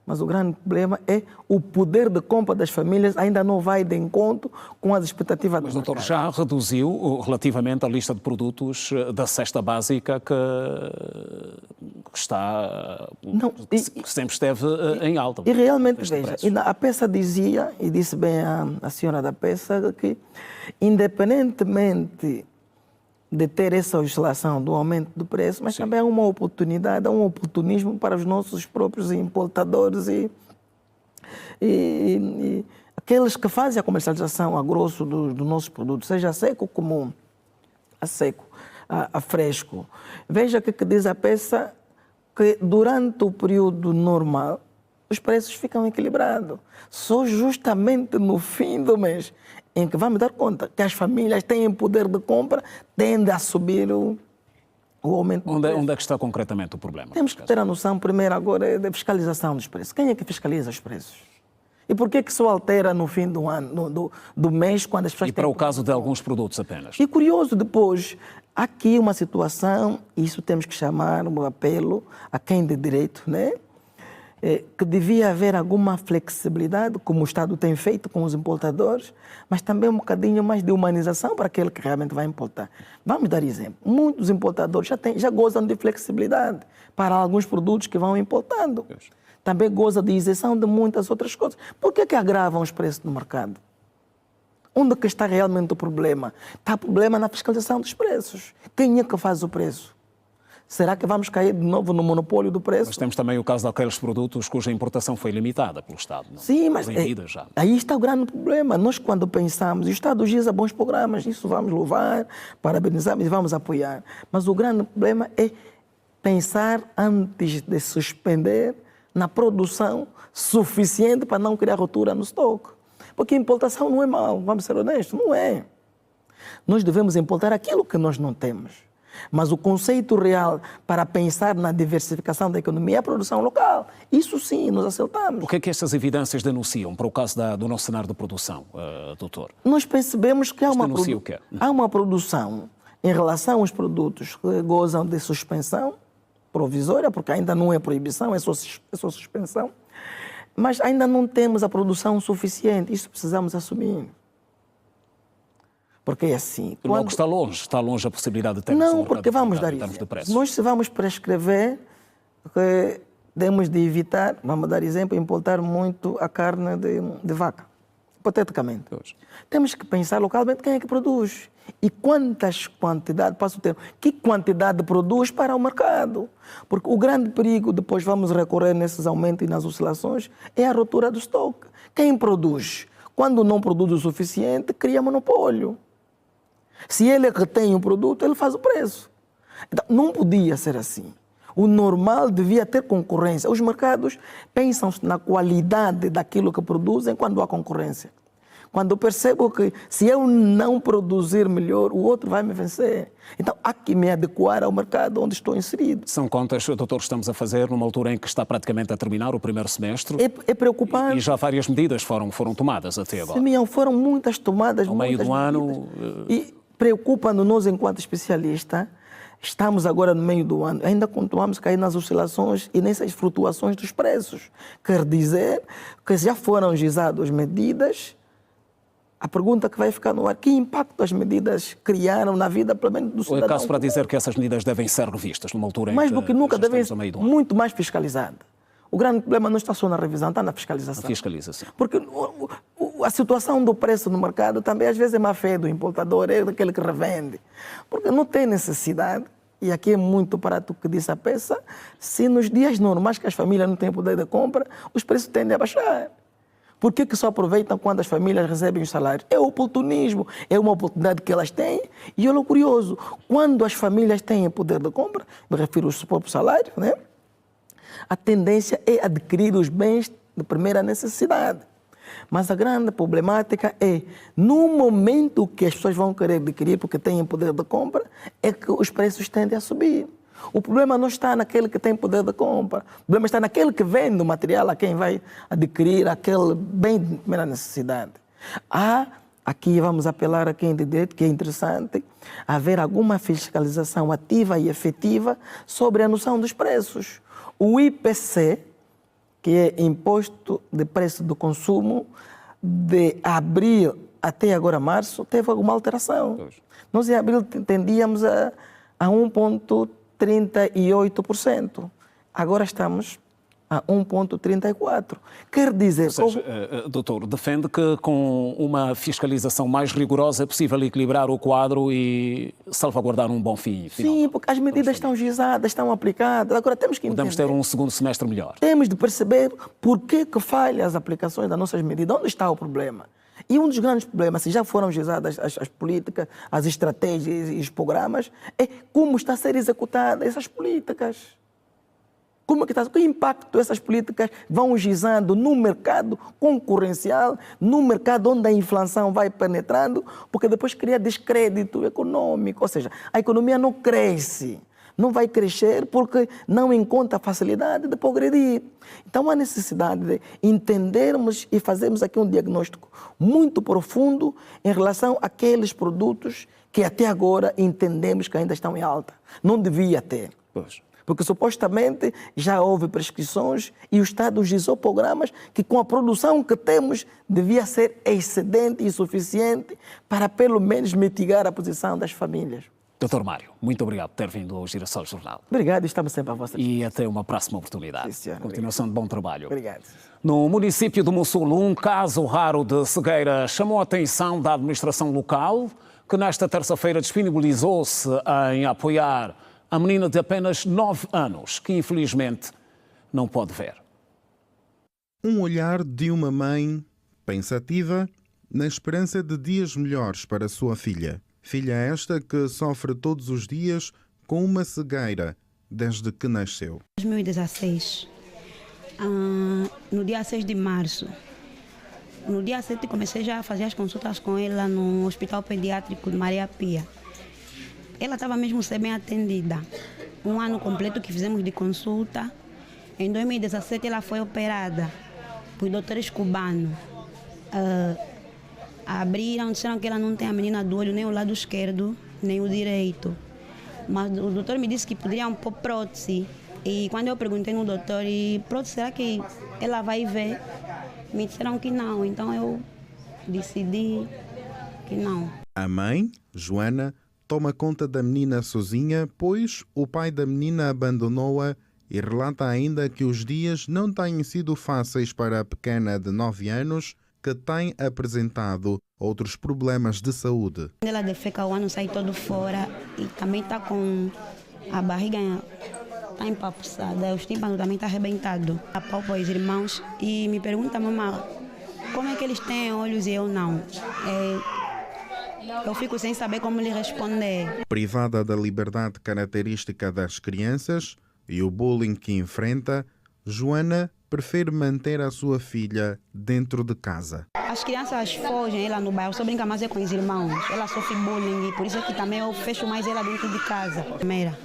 mas o grande problema é o poder de compra das famílias ainda não vai de encontro com as expectativas do mercado. Mas, doutor, já reduziu relativamente a lista de produtos da cesta básica que está, que sempre esteve em alta. E realmente, veja, a peça dizia, e disse bem a senhora da peça, que independentemente de ter essa oscilação do aumento do preço, mas também é uma oportunidade, é um oportunismo para os nossos próprios importadores e aqueles que fazem a comercialização a grosso dos nossos produtos, seja a seco como a seco, a fresco. Veja que diz a peça que durante o período normal os preços ficam equilibrados. Só justamente no fim do mês em que vamos dar conta que as famílias têm poder de compra, tende a subir o aumento do preço. Onde é que está concretamente o problema? Temos que ter a noção, primeiro, agora, da fiscalização dos preços. Quem é que fiscaliza os preços? E por que só altera no fim do ano, do mês, quando as pessoas... E para o caso de alguns produtos apenas? E curioso, depois, aqui uma situação, isso temos que chamar um apelo a quem de direito, né? que devia haver alguma flexibilidade, como o Estado tem feito com os importadores, mas também um bocadinho mais de humanização para aquele que realmente vai importar. Vamos dar exemplo. Muitos importadores já gozam de flexibilidade para alguns produtos que vão importando. Também gozam de isenção de muitas outras coisas. Por que agravam os preços no mercado? Onde que está realmente o problema? Está o problema na fiscalização dos preços. Quem é que faz o preço? Será que vamos cair de novo no monopólio do preço? Mas temos também o caso daqueles produtos cuja importação foi limitada pelo Estado. Não? Sim, mas já. Aí está o grande problema. Nós, quando pensamos, o Estado utiliza bons programas, isso vamos louvar, parabenizar e vamos apoiar. Mas o grande problema é pensar antes de suspender na produção suficiente para não criar ruptura no estoque. Porque importação não é mal, vamos ser honestos, não é. Nós devemos importar aquilo que nós não temos. Mas o conceito real para pensar na diversificação da economia é a produção local. Isso sim, nós acertamos. O que é que estas evidências denunciam para o caso do nosso cenário de produção, doutor? Nós percebemos que há uma produção em relação aos produtos que gozam de suspensão provisória, porque ainda não é proibição, é só suspensão, mas ainda não temos a produção suficiente. Isso precisamos assumir. Porque é assim. Logo está longe a possibilidade de termos não, porque vamos dar exemplo. Nós vamos prescrever que temos de evitar, vamos dar exemplo, importar muito a carne de vaca, hipoteticamente. Temos que pensar localmente quem é que produz e quantas quantidades, passo o termo, que quantidade produz para o mercado. Porque o grande perigo, depois vamos recorrer nesses aumentos e nas oscilações, é a ruptura do estoque. Quem produz? Quando não produz o suficiente, cria monopólio. Se ele é que tem o produto, ele faz o preço. Então, não podia ser assim. O normal devia ter concorrência. Os mercados pensam na qualidade daquilo que produzem quando há concorrência. Quando eu percebo que se eu não produzir melhor, o outro vai me vencer. Então, há que me adequar ao mercado onde estou inserido. São contas, doutor, estamos a fazer numa altura em que está praticamente a terminar o primeiro semestre. É preocupante. E já várias medidas foram tomadas até agora. Sim, foram muitas tomadas. Ao meio do ano. E preocupa-nos nós, enquanto especialistas, estamos agora no meio do ano, ainda continuamos a cair nas oscilações e nessas flutuações dos preços. Quer dizer que já foram gizadas medidas. A pergunta que vai ficar no ar, que impacto as medidas criaram na vida, pelo menos, do cidadão? Ou é caso para dizer que essas medidas devem ser revistas numa altura em que mais do que nunca devem ser muito mais fiscalizadas. O grande problema não está só na revisão, está na fiscalização. Fiscalização. Porque a situação do preço no mercado também às vezes é má fé do importador, é daquele que revende. Porque não tem necessidade, e aqui é muito barato o que disse a peça, se nos dias normais que as famílias não têm poder de compra, os preços tendem a baixar. Por que só aproveitam quando as famílias recebem os salários? É o oportunismo, é uma oportunidade que elas têm. E olha o curioso, quando as famílias têm poder de compra, me refiro aos próprios salários, né? A tendência é adquirir os bens de primeira necessidade. Mas a grande problemática é, no momento que as pessoas vão querer adquirir porque têm poder de compra, é que os preços tendem a subir. O problema não está naquele que tem poder de compra. O problema está naquele que vende o material a quem vai adquirir aquele bem de primeira necessidade. Aqui vamos apelar a quem de direito, que é interessante, haver alguma fiscalização ativa e efetiva sobre a noção dos preços. O IPC, que é Imposto de Preço do Consumo, de abril até agora março, teve alguma alteração. Nós em abril tendíamos a 1,38%. Agora estamos a 1,34%. Quer dizer... Ou seja, doutor, defende que com uma fiscalização mais rigorosa é possível equilibrar o quadro e salvaguardar um bom fim final. Sim, porque as medidas estão gizadas, estão aplicadas. Agora temos que entender. Podemos ter um segundo semestre melhor. Temos de perceber por que falham as aplicações das nossas medidas. Onde está o problema? E um dos grandes problemas, se já foram gizadas as políticas, as estratégias e os programas, é como está a ser executadas essas políticas. Como é que está? Que impacto essas políticas vão gizando no mercado concorrencial, no mercado onde a inflação vai penetrando, porque depois cria descrédito econômico. Ou seja, a economia não cresce, não vai crescer porque não encontra facilidade de progredir. Então há necessidade de entendermos e fazermos aqui um diagnóstico muito profundo em relação àqueles produtos que até agora entendemos que ainda estão em alta. Não devia ter. Pois. porque supostamente já houve prescrições e o Estado usou programas que com a produção que temos devia ser excedente e suficiente para pelo menos mitigar a posição das famílias. Dr. Mário, muito obrigado por ter vindo ao Girassol Jornal. Obrigado, estamos sempre a vossa disposição. E até uma próxima oportunidade. Sim, continuação de bom trabalho. Obrigado. No município de Mussulo, um caso raro de cegueira chamou a atenção da administração local, que nesta terça-feira disponibilizou-se em apoiar a menina de apenas 9 anos, que infelizmente não pode ver. Um olhar de uma mãe pensativa na esperança de dias melhores para a sua filha. Filha esta que sofre todos os dias com uma cegueira desde que nasceu. Em 2016, no dia 6 de março, no dia 7 comecei já a fazer as consultas com ela no Hospital Pediátrico de Maria Pia. Ela estava mesmo ser bem atendida. Um ano completo que fizemos de consulta. Em 2017 ela foi operada por doutores cubanos. Abriram, disseram que ela não tem a menina do olho, nem o lado esquerdo, nem o direito. Mas o doutor me disse que poderiam pôr prótese. E quando eu perguntei no doutor, prótese, será que ela vai ver? Me disseram que não, então eu decidi que não. A mãe, Joana, toma conta da menina sozinha, pois o pai da menina abandonou-a e relata ainda que os dias não têm sido fáceis para a pequena de 9 anos, que tem apresentado outros problemas de saúde. Ela defeca, o ano sai todo fora e também está com a barriga está empapuçada, os tímpanos também está arrebentado. Apalpa os irmãos e me pergunta, mamãe, como é que eles têm olhos e eu não? Eu fico sem saber como lhe responder. Privada da liberdade característica das crianças e o bullying que enfrenta, Joana prefere manter a sua filha dentro de casa. As crianças fogem, ela no bairro, só brinca mais com os irmãos. Ela sofre bullying e por isso é que também eu fecho mais ela dentro de casa. Primeira.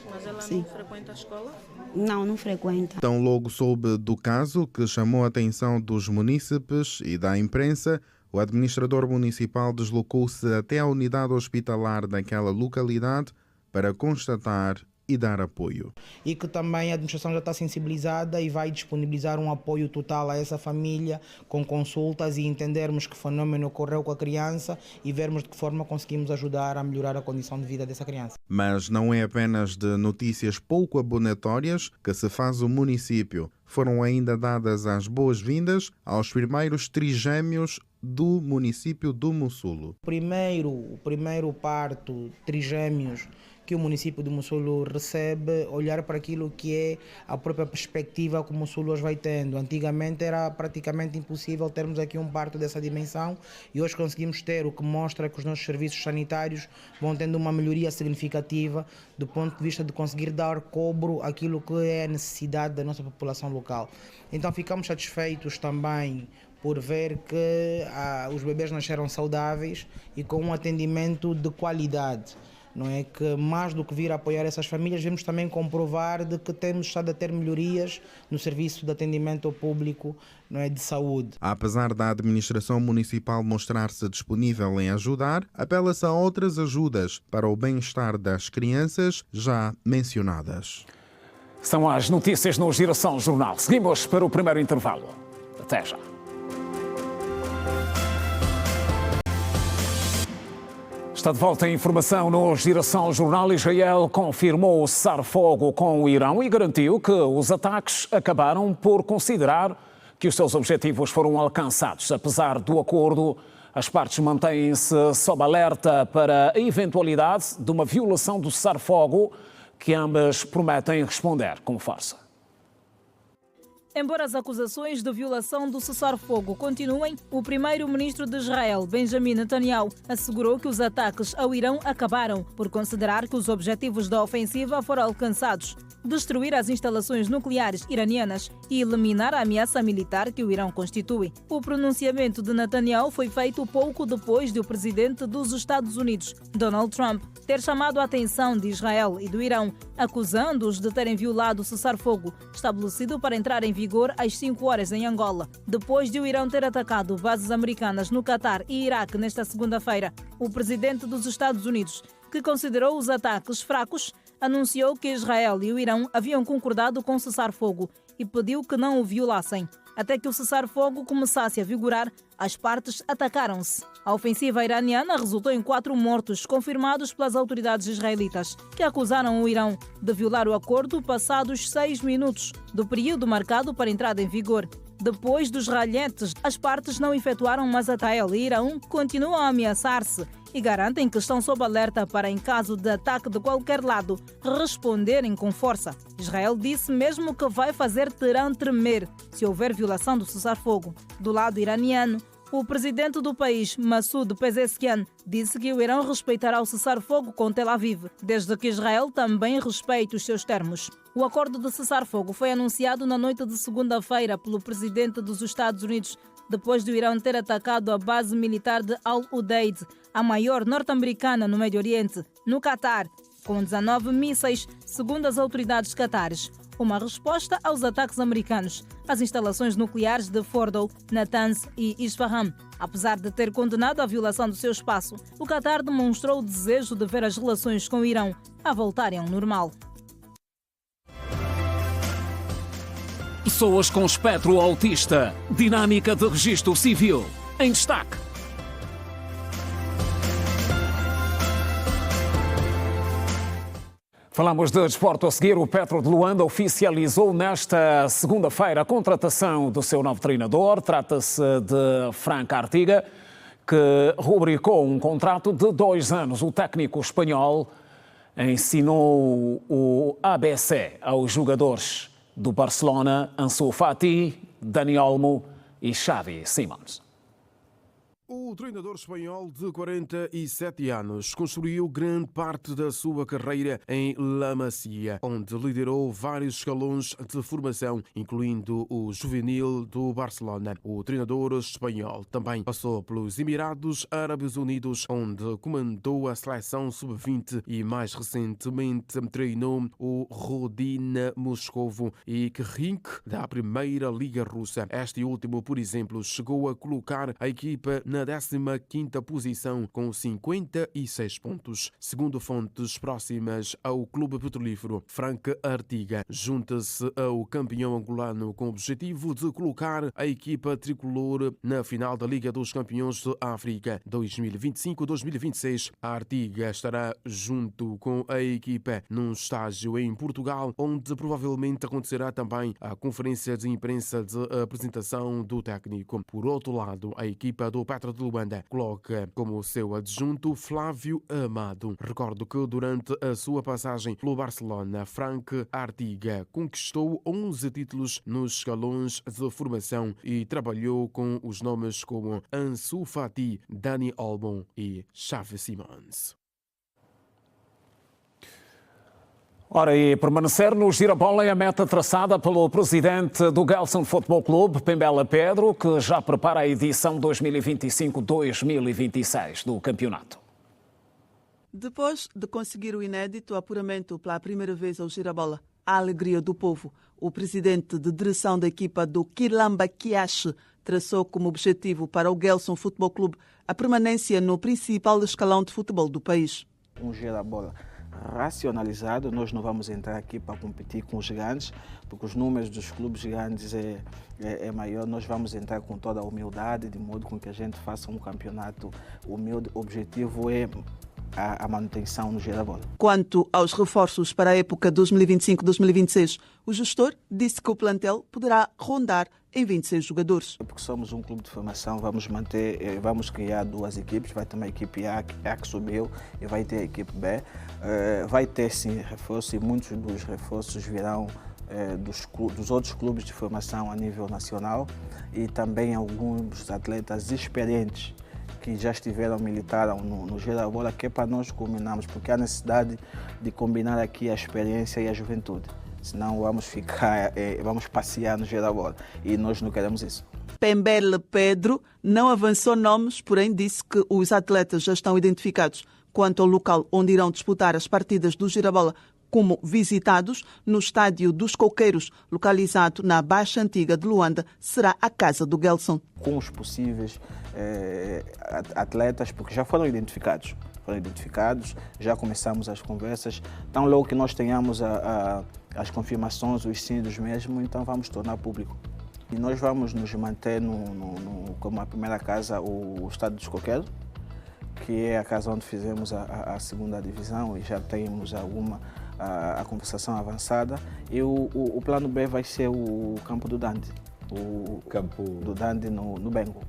Mas ela Sim. não frequenta a escola? Não, não frequenta. Tão logo soube do caso, que chamou a atenção dos munícipes e da imprensa, o administrador municipal deslocou-se até a unidade hospitalar daquela localidade para constatar e dar apoio. E que também a administração já está sensibilizada e vai disponibilizar um apoio total a essa família com consultas e entendermos que fenômeno ocorreu com a criança e vermos de que forma conseguimos ajudar a melhorar a condição de vida dessa criança. Mas não é apenas de notícias pouco abonatórias que se faz o município. Foram ainda dadas as boas-vindas aos primeiros trigêmeos do município do Mussulo. O primeiro parto trigêmeos que o município de Mussulo recebe, olhar para aquilo que é a própria perspectiva que o Mussulo hoje vai tendo. Antigamente era praticamente impossível termos aqui um parto dessa dimensão e hoje conseguimos ter, o que mostra que os nossos serviços sanitários vão tendo uma melhoria significativa do ponto de vista de conseguir dar cobro àquilo que é a necessidade da nossa população local. Então ficamos satisfeitos também por ver que os bebês nasceram saudáveis e com um atendimento de qualidade. Não é que mais do que vir a apoiar essas famílias, vamos também comprovar de que temos estado a ter melhorias no serviço de atendimento ao público, não é, de saúde. Apesar da administração municipal mostrar-se disponível em ajudar, apela-se a outras ajudas para o bem-estar das crianças já mencionadas. São as notícias no Girassol Jornal. Seguimos para o primeiro intervalo. Até já. Está de volta a informação no Girassol Jornal. Israel confirmou o cessar-fogo com o Irão e garantiu que os ataques acabaram por considerar que os seus objetivos foram alcançados. Apesar do acordo, as partes mantêm-se sob alerta para a eventualidade de uma violação do cessar-fogo, que ambas prometem responder com força. Embora as acusações de violação do cessar-fogo continuem, o primeiro-ministro de Israel, Benjamin Netanyahu, assegurou que os ataques ao Irão acabaram por considerar que os objetivos da ofensiva foram alcançados: destruir as instalações nucleares iranianas e eliminar a ameaça militar que o Irão constitui. O pronunciamento de Netanyahu foi feito pouco depois de o presidente dos Estados Unidos, Donald Trump, ter chamado a atenção de Israel e do Irão, acusando-os de terem violado o cessar-fogo estabelecido para entrar em vigor às 5 horas em Angola. Depois de o Irão ter atacado bases americanas no Catar e Iraque nesta segunda-feira, o presidente dos Estados Unidos, que considerou os ataques fracos, anunciou que Israel e o Irão haviam concordado com cessar-fogo e pediu que não o violassem. Até que o cessar-fogo começasse a vigorar, as partes atacaram-se. A ofensiva iraniana resultou em 4 mortos, confirmados pelas autoridades israelitas, que acusaram o Irão de violar o acordo passados 6 minutos do período marcado para a entrada em vigor. Depois dos ralhetes, as partes não efetuaram mais ataque. Israel e Irão continuam a ameaçar-se e garantem que estão sob alerta para, em caso de ataque de qualquer lado, responderem com força. Israel disse mesmo que vai fazer Teherã tremer se houver violação do cessar-fogo. Do lado iraniano, o presidente do país, Massoud Pezeshkian, disse que o Irão respeitará o cessar-fogo com Tel Aviv, desde que Israel também respeite os seus termos. O acordo de cessar-fogo foi anunciado na noite de segunda-feira pelo presidente dos Estados Unidos, depois do Irão ter atacado a base militar de Al-Udeid, a maior norte-americana no Médio Oriente, no Catar, com 19 mísseis, segundo as autoridades catares. Uma resposta aos ataques americanos às instalações nucleares de Fordow, Natanz e Isfahan. Apesar de ter condenado a violação do seu espaço, o Catar demonstrou o desejo de ver as relações com o Irão a voltarem ao normal. Pessoas com espectro autista. Dinâmica de registro civil. Em destaque. Falamos de desporto a seguir. O Petro de Luanda oficializou nesta segunda-feira a contratação do seu novo treinador. Trata-se de Frank Artiga, que rubricou um contrato de 2 anos. O técnico espanhol ensinou o ABC aos jogadores do Barcelona, Ansu Fati, Dani Olmo e Xavi Simons. O treinador espanhol de 47 anos construiu grande parte da sua carreira em La Masia, onde liderou vários escalões de formação, incluindo o juvenil do Barcelona. O treinador espanhol também passou pelos Emirados Árabes Unidos, onde comandou a seleção sub-20 e mais recentemente treinou o Rodin Moscovo e Khimki da primeira Liga Russa. Este último, por exemplo, chegou a colocar a equipa na 15ª posição com 56 pontos. Segundo fontes próximas ao clube petrolífero, Frank Artiga junta-se ao campeão angolano com o objetivo de colocar a equipa tricolor na final da Liga dos Campeões de África 2025-2026. A Artiga estará junto com a equipa num estágio em Portugal, onde provavelmente acontecerá também a conferência de imprensa de apresentação do técnico. Por outro lado, a equipa do Petro de Luanda coloca como seu adjunto Flávio Amado. Recordo que durante a sua passagem pelo Barcelona, Frank Artiga conquistou 11 títulos nos escalões de formação e trabalhou com os nomes como Ansu Fati, Dani Olmo e Xavi Simons. Ora, e permanecer no Girabola é a meta traçada pelo presidente do Gelson Futebol Clube, Pembela Pedro, que já prepara a edição 2025-2026 do campeonato. Depois de conseguir o inédito apuramento pela primeira vez ao Girabola, a alegria do povo, o presidente de direção da equipa do Quilamba Kiash traçou como objetivo para o Gelson Futebol Clube a permanência no principal escalão de futebol do país. Um Girabola racionalizado, nós não vamos entrar aqui para competir com os gigantes, porque os números dos clubes gigantes é maior. Nós vamos entrar com toda a humildade, de modo com que a gente faça um campeonato humilde. O objetivo é a manutenção no Girabola. Quanto aos reforços para a época 2025-2026, o gestor disse que o plantel poderá rondar em 26 jogadores. Porque somos um clube de formação, vamos criar 2 equipes, vai ter uma equipe A que subiu e vai ter a equipe B. Vai ter sim reforços e muitos dos reforços virão dos outros clubes de formação a nível nacional e também alguns atletas experientes que já estiveram, militaram no Girabola, que é para nós combinarmos, porque há necessidade de combinar aqui a experiência e a juventude. Senão vamos passear no Girabola e nós não queremos isso. Pembele Pedro não avançou nomes, porém disse que os atletas já estão identificados. Quanto ao local onde irão disputar as partidas do Girabola como visitados, no estádio dos Coqueiros, localizado na Baixa Antiga de Luanda, será a casa do Gelson. Com os possíveis atletas, porque já foram identificados. foram identificados, já começamos as conversas. Tão logo que nós tenhamos as confirmações, os sim dos mesmos, então vamos tornar público. E nós vamos nos manter como a primeira casa, o Estado dos Coqueiros, que é a casa onde fizemos a segunda divisão e já temos a conversação avançada. E o plano B vai ser o campo do Dande. O campo do Dande no Bengo.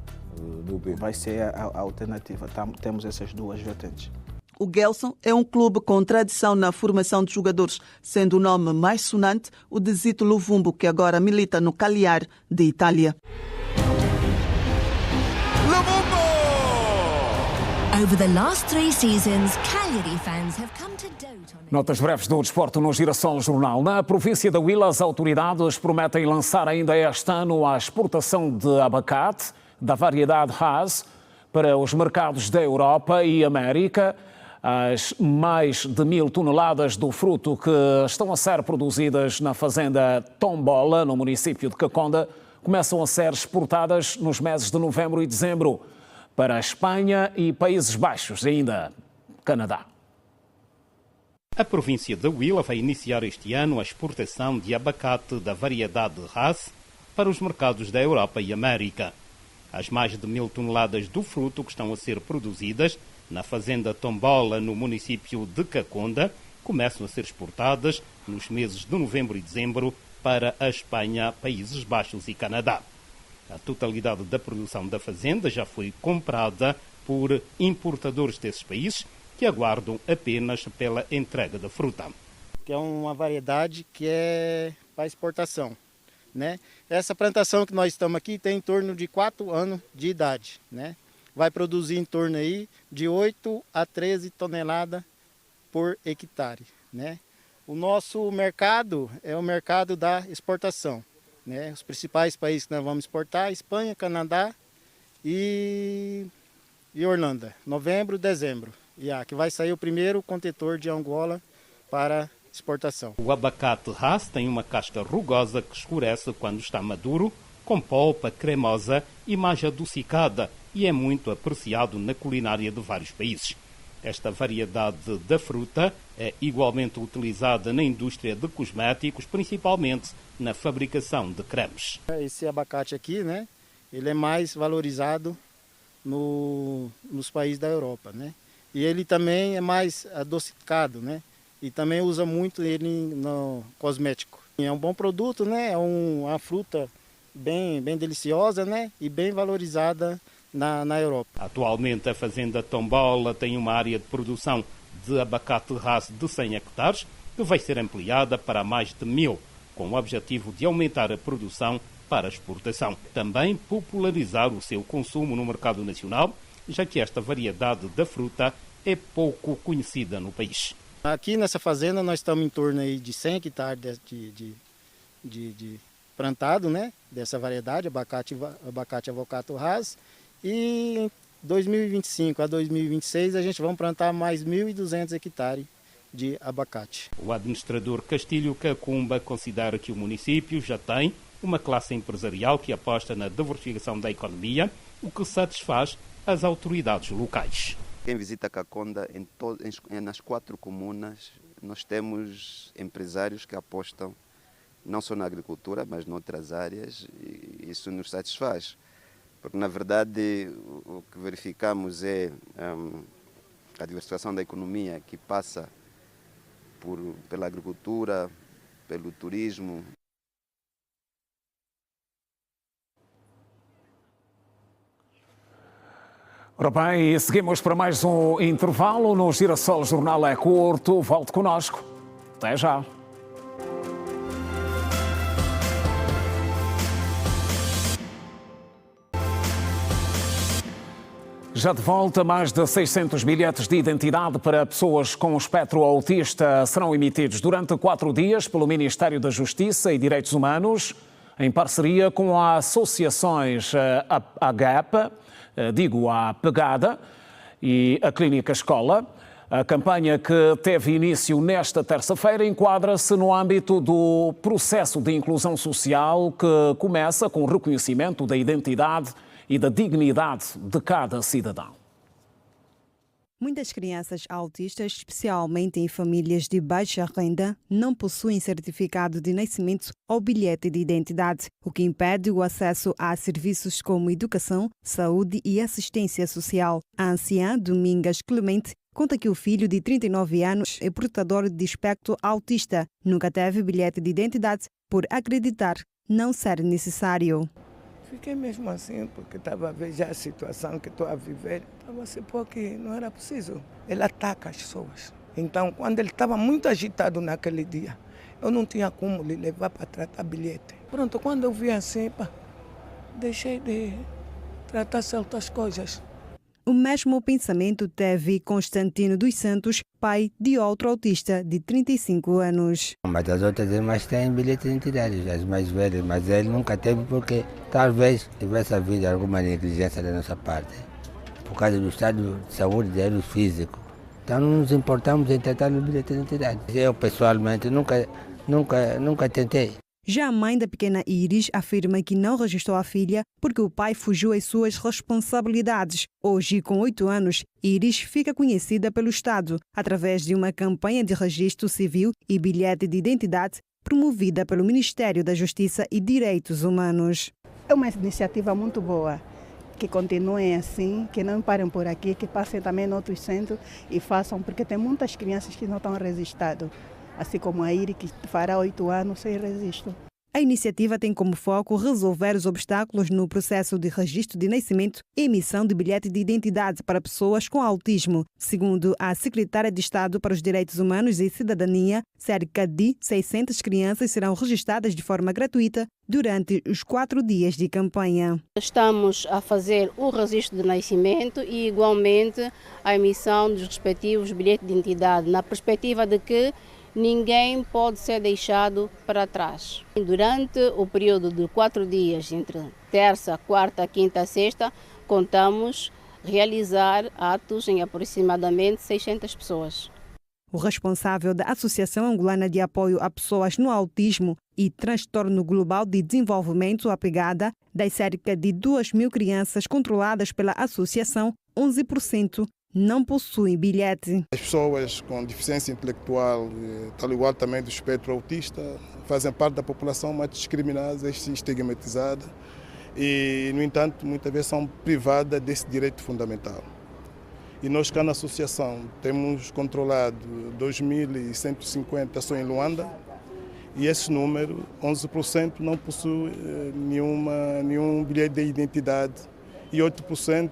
Vai ser a alternativa. Temos essas duas vertentes. O Gelson é um clube com tradição na formação de jogadores, sendo o nome mais sonante o de Zito Luvumbo, que agora milita no Cagliari de Itália. Over the last 3 seasons, Cagliari fans have come to dote on it. Notas breves do desporto no Girassol Jornal. Na província da Huila, as autoridades prometem lançar ainda este ano a exportação de abacate da variedade Hass para os mercados da Europa e América. As mais de 1000 toneladas do fruto que estão a ser produzidas na fazenda Tombola, no município de Caconda, começam a ser exportadas nos meses de novembro e dezembro para a Espanha e Países Baixos, ainda Canadá. A província da Huila vai iniciar este ano a exportação de abacate da variedade Hass para os mercados da Europa e América. As mais de 1000 toneladas do fruto que estão a ser produzidas na fazenda Tombola, no município de Caconda, começam a ser exportadas nos meses de novembro e dezembro para a Espanha, Países Baixos e Canadá. A totalidade da produção da fazenda já foi comprada por importadores desses países que aguardam apenas pela entrega da fruta. Que é uma variedade que é para exportação, né? Essa plantação que nós estamos aqui tem em torno de 4 anos de idade, né? Vai produzir em torno aí de 8 a 13 toneladas por hectare, né? O nosso mercado é o mercado da exportação, né? Os principais países que nós vamos exportar: Espanha, Canadá e Irlanda, novembro, dezembro. E que vai sair o primeiro contentor de Angola para exportação. O abacate Hass tem uma casca rugosa que escurece quando está maduro, com polpa cremosa e mais adocicada, e é muito apreciado na culinária de vários países. Esta variedade da fruta é igualmente utilizada na indústria de cosméticos, principalmente na fabricação de cremes. Esse abacate aqui, né, ele é mais valorizado nos países da Europa, né? E ele também é mais adocicado, né? E também usa muito ele no cosmético. É um bom produto, né? É uma fruta bem deliciosa, né? E bem valorizada na Europa. Atualmente a fazenda Tombola tem uma área de produção de abacate Hass de 100 hectares, que vai ser ampliada para mais de 1000, com o objetivo de aumentar a produção para exportação. Também popularizar o seu consumo no mercado nacional, já que esta variedade da fruta é pouco conhecida no país. Aqui nessa fazenda nós estamos em torno aí de 100 hectares de plantado, né, dessa variedade, abacate avocato Hass. E em 2025 a 2026 a gente vai plantar mais 1.200 hectares de abacate. O administrador Castilho Cacumba considera que o município já tem uma classe empresarial que aposta na diversificação da economia, o que satisfaz as autoridades locais. Quem visita Caconda, nas 4 comunas, nós temos empresários que apostam não só na agricultura, mas noutras áreas, e isso nos satisfaz. Porque, na verdade, o que verificamos é a diversificação da economia, que passa pela agricultura, pelo turismo. Ora bem, seguimos para mais um intervalo no Girassol Jornal é curto. Volte connosco. Até já. Já de volta, mais de 600 bilhetes de identidade para pessoas com espectro autista serão emitidos durante 4 dias pelo Ministério da Justiça e Direitos Humanos, em parceria com as associações AGAP, a Pegada e a Clínica Escola. A campanha, que teve início nesta terça-feira, enquadra-se no âmbito do processo de inclusão social, que começa com o reconhecimento da identidade e da dignidade de cada cidadão. Muitas crianças autistas, especialmente em famílias de baixa renda, não possuem certificado de nascimento ou bilhete de identidade, o que impede o acesso a serviços como educação, saúde e assistência social. A anciã Domingas Clemente conta que o filho de 39 anos é portador de espectro autista. Nunca teve bilhete de identidade por acreditar não ser necessário. Fiquei mesmo assim, porque estava a ver já a situação que estou a viver. Estava assim, porque não era preciso. Ele ataca as pessoas. Então, quando ele estava muito agitado naquele dia, eu não tinha como lhe levar para tratar bilhete. Pronto, quando eu vi assim, deixei de tratar certas coisas. O mesmo pensamento teve Constantino dos Santos, pai de outro autista de 35 anos. Mas as outras irmãs têm bilhete de identidade, as mais velhas, mas ele nunca teve porque talvez tivesse havido alguma negligência da nossa parte, por causa do estado de saúde dele físico. Então não nos importamos em tratar no bilhete de identidade. Eu pessoalmente nunca tentei. Já a mãe da pequena Iris afirma que não registrou a filha porque o pai fugiu às suas responsabilidades. Hoje, com 8 anos, Iris fica conhecida pelo Estado através de uma campanha de registro civil e bilhete de identidade promovida pelo Ministério da Justiça e Direitos Humanos. É uma iniciativa muito boa. Que continuem assim, que não parem por aqui, que passem também em outros centros e façam, porque tem muitas crianças que não estão registradas. Assim como a Iris, que fará 8 anos sem registro. A iniciativa tem como foco resolver os obstáculos no processo de registro de nascimento e emissão de bilhete de identidade para pessoas com autismo. Segundo a secretária de Estado para os Direitos Humanos e Cidadania, cerca de 600 crianças serão registradas de forma gratuita durante os 4 dias de campanha. Estamos a fazer o registro de nascimento e, igualmente, a emissão dos respectivos bilhetes de identidade, na perspectiva de que ninguém pode ser deixado para trás. Durante o período de 4 dias, entre terça, quarta, quinta, sexta, contamos realizar atos em aproximadamente 600 pessoas. O responsável da Associação Angolana de Apoio a Pessoas no Autismo e Transtorno Global de Desenvolvimento, APGADA, das cerca de 2.000 crianças controladas pela associação, 11% não possuem bilhete. As pessoas com deficiência intelectual, tal igual também do espectro autista, fazem parte da população mais discriminada, estigmatizada e, no entanto, muitas vezes são privadas desse direito fundamental. E nós cá na associação temos controlado 2.150 só em Luanda e esse número, 11%, não possui nenhum bilhete de identidade. E 8%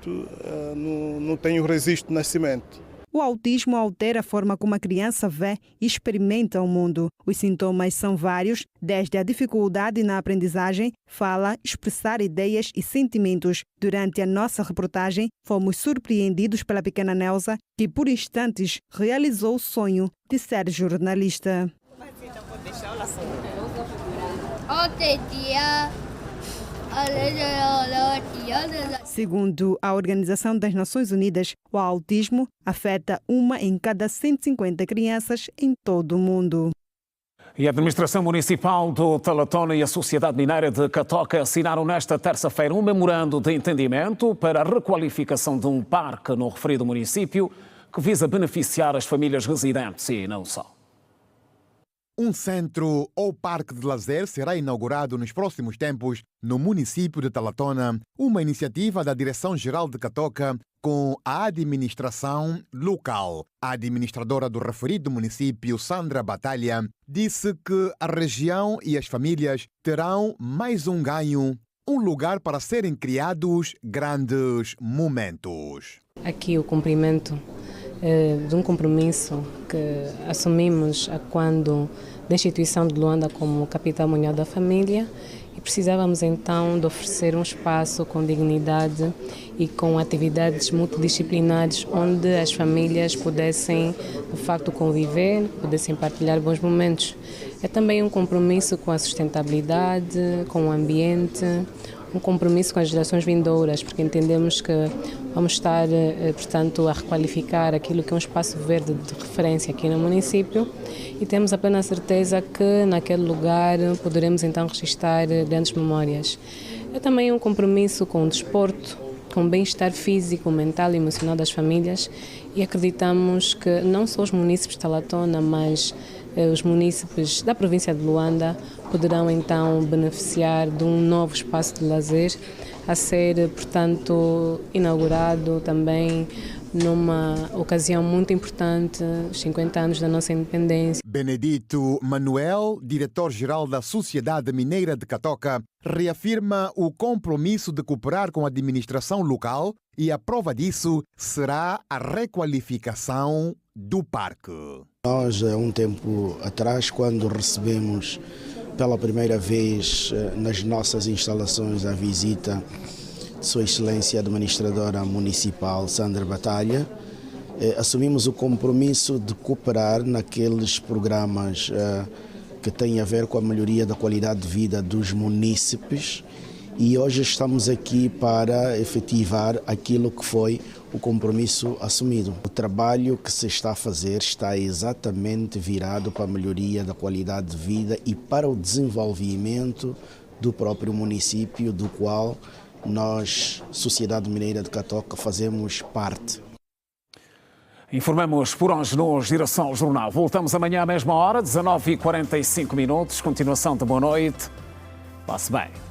não tem o registro de nascimento. O autismo altera a forma como a criança vê e experimenta o mundo. Os sintomas são vários, desde a dificuldade na aprendizagem, fala, expressar ideias e sentimentos. Durante a nossa reportagem, fomos surpreendidos pela pequena Nelsa, que por instantes realizou o sonho de ser jornalista. Segundo a Organização das Nações Unidas, o autismo afeta 1 em cada 150 crianças em todo o mundo. E a Administração Municipal do Talatona e a Sociedade Mineira de Catoca assinaram nesta terça-feira um memorando de entendimento para a requalificação de um parque no referido município que visa beneficiar as famílias residentes e não só. Um centro ou parque de lazer será inaugurado nos próximos tempos no município de Talatona, uma iniciativa da Direção-Geral de Catoca com a administração local. A administradora do referido município, Sandra Batalha, disse que a região e as famílias terão mais um ganho, um lugar para serem criados grandes momentos. Aqui o cumprimento de um compromisso que assumimos quando da instituição de Luanda como capital mundial da família e precisávamos então de oferecer um espaço com dignidade e com atividades multidisciplinares onde as famílias pudessem de facto conviver, pudessem partilhar bons momentos. É também um compromisso com a sustentabilidade, com o ambiente, um compromisso com as gerações vindouras, porque entendemos que vamos estar, portanto, a requalificar aquilo que é um espaço verde de referência aqui no município e temos a plena certeza que naquele lugar poderemos então registrar grandes memórias. É também um compromisso com o desporto, com o bem-estar físico, mental e emocional das famílias, e acreditamos que não só os munícipes de Talatona, mas os munícipes da província de Luanda poderão então beneficiar de um novo espaço de lazer a ser, portanto, inaugurado também numa ocasião muito importante, os 50 anos da nossa independência. Benedito Manuel, diretor-geral da Sociedade Mineira de Catoca, reafirma o compromisso de cooperar com a administração local e a prova disso será a requalificação do parque. Nós, há um tempo atrás, quando recebemos pela primeira vez nas nossas instalações a visita de Sua Excelência a Administradora Municipal Sandra Batalha, assumimos o compromisso de cooperar naqueles programas que têm a ver com a melhoria da qualidade de vida dos munícipes, e hoje estamos aqui para efetivar aquilo que foi o compromisso assumido. O trabalho que se está a fazer está exatamente virado para a melhoria da qualidade de vida e para o desenvolvimento do próprio município, do qual nós, Sociedade Mineira de Catoca, fazemos parte. Informamos por hoje no Girassol Jornal. Voltamos amanhã à mesma hora, 19h45. Continuação de boa noite. Passe bem.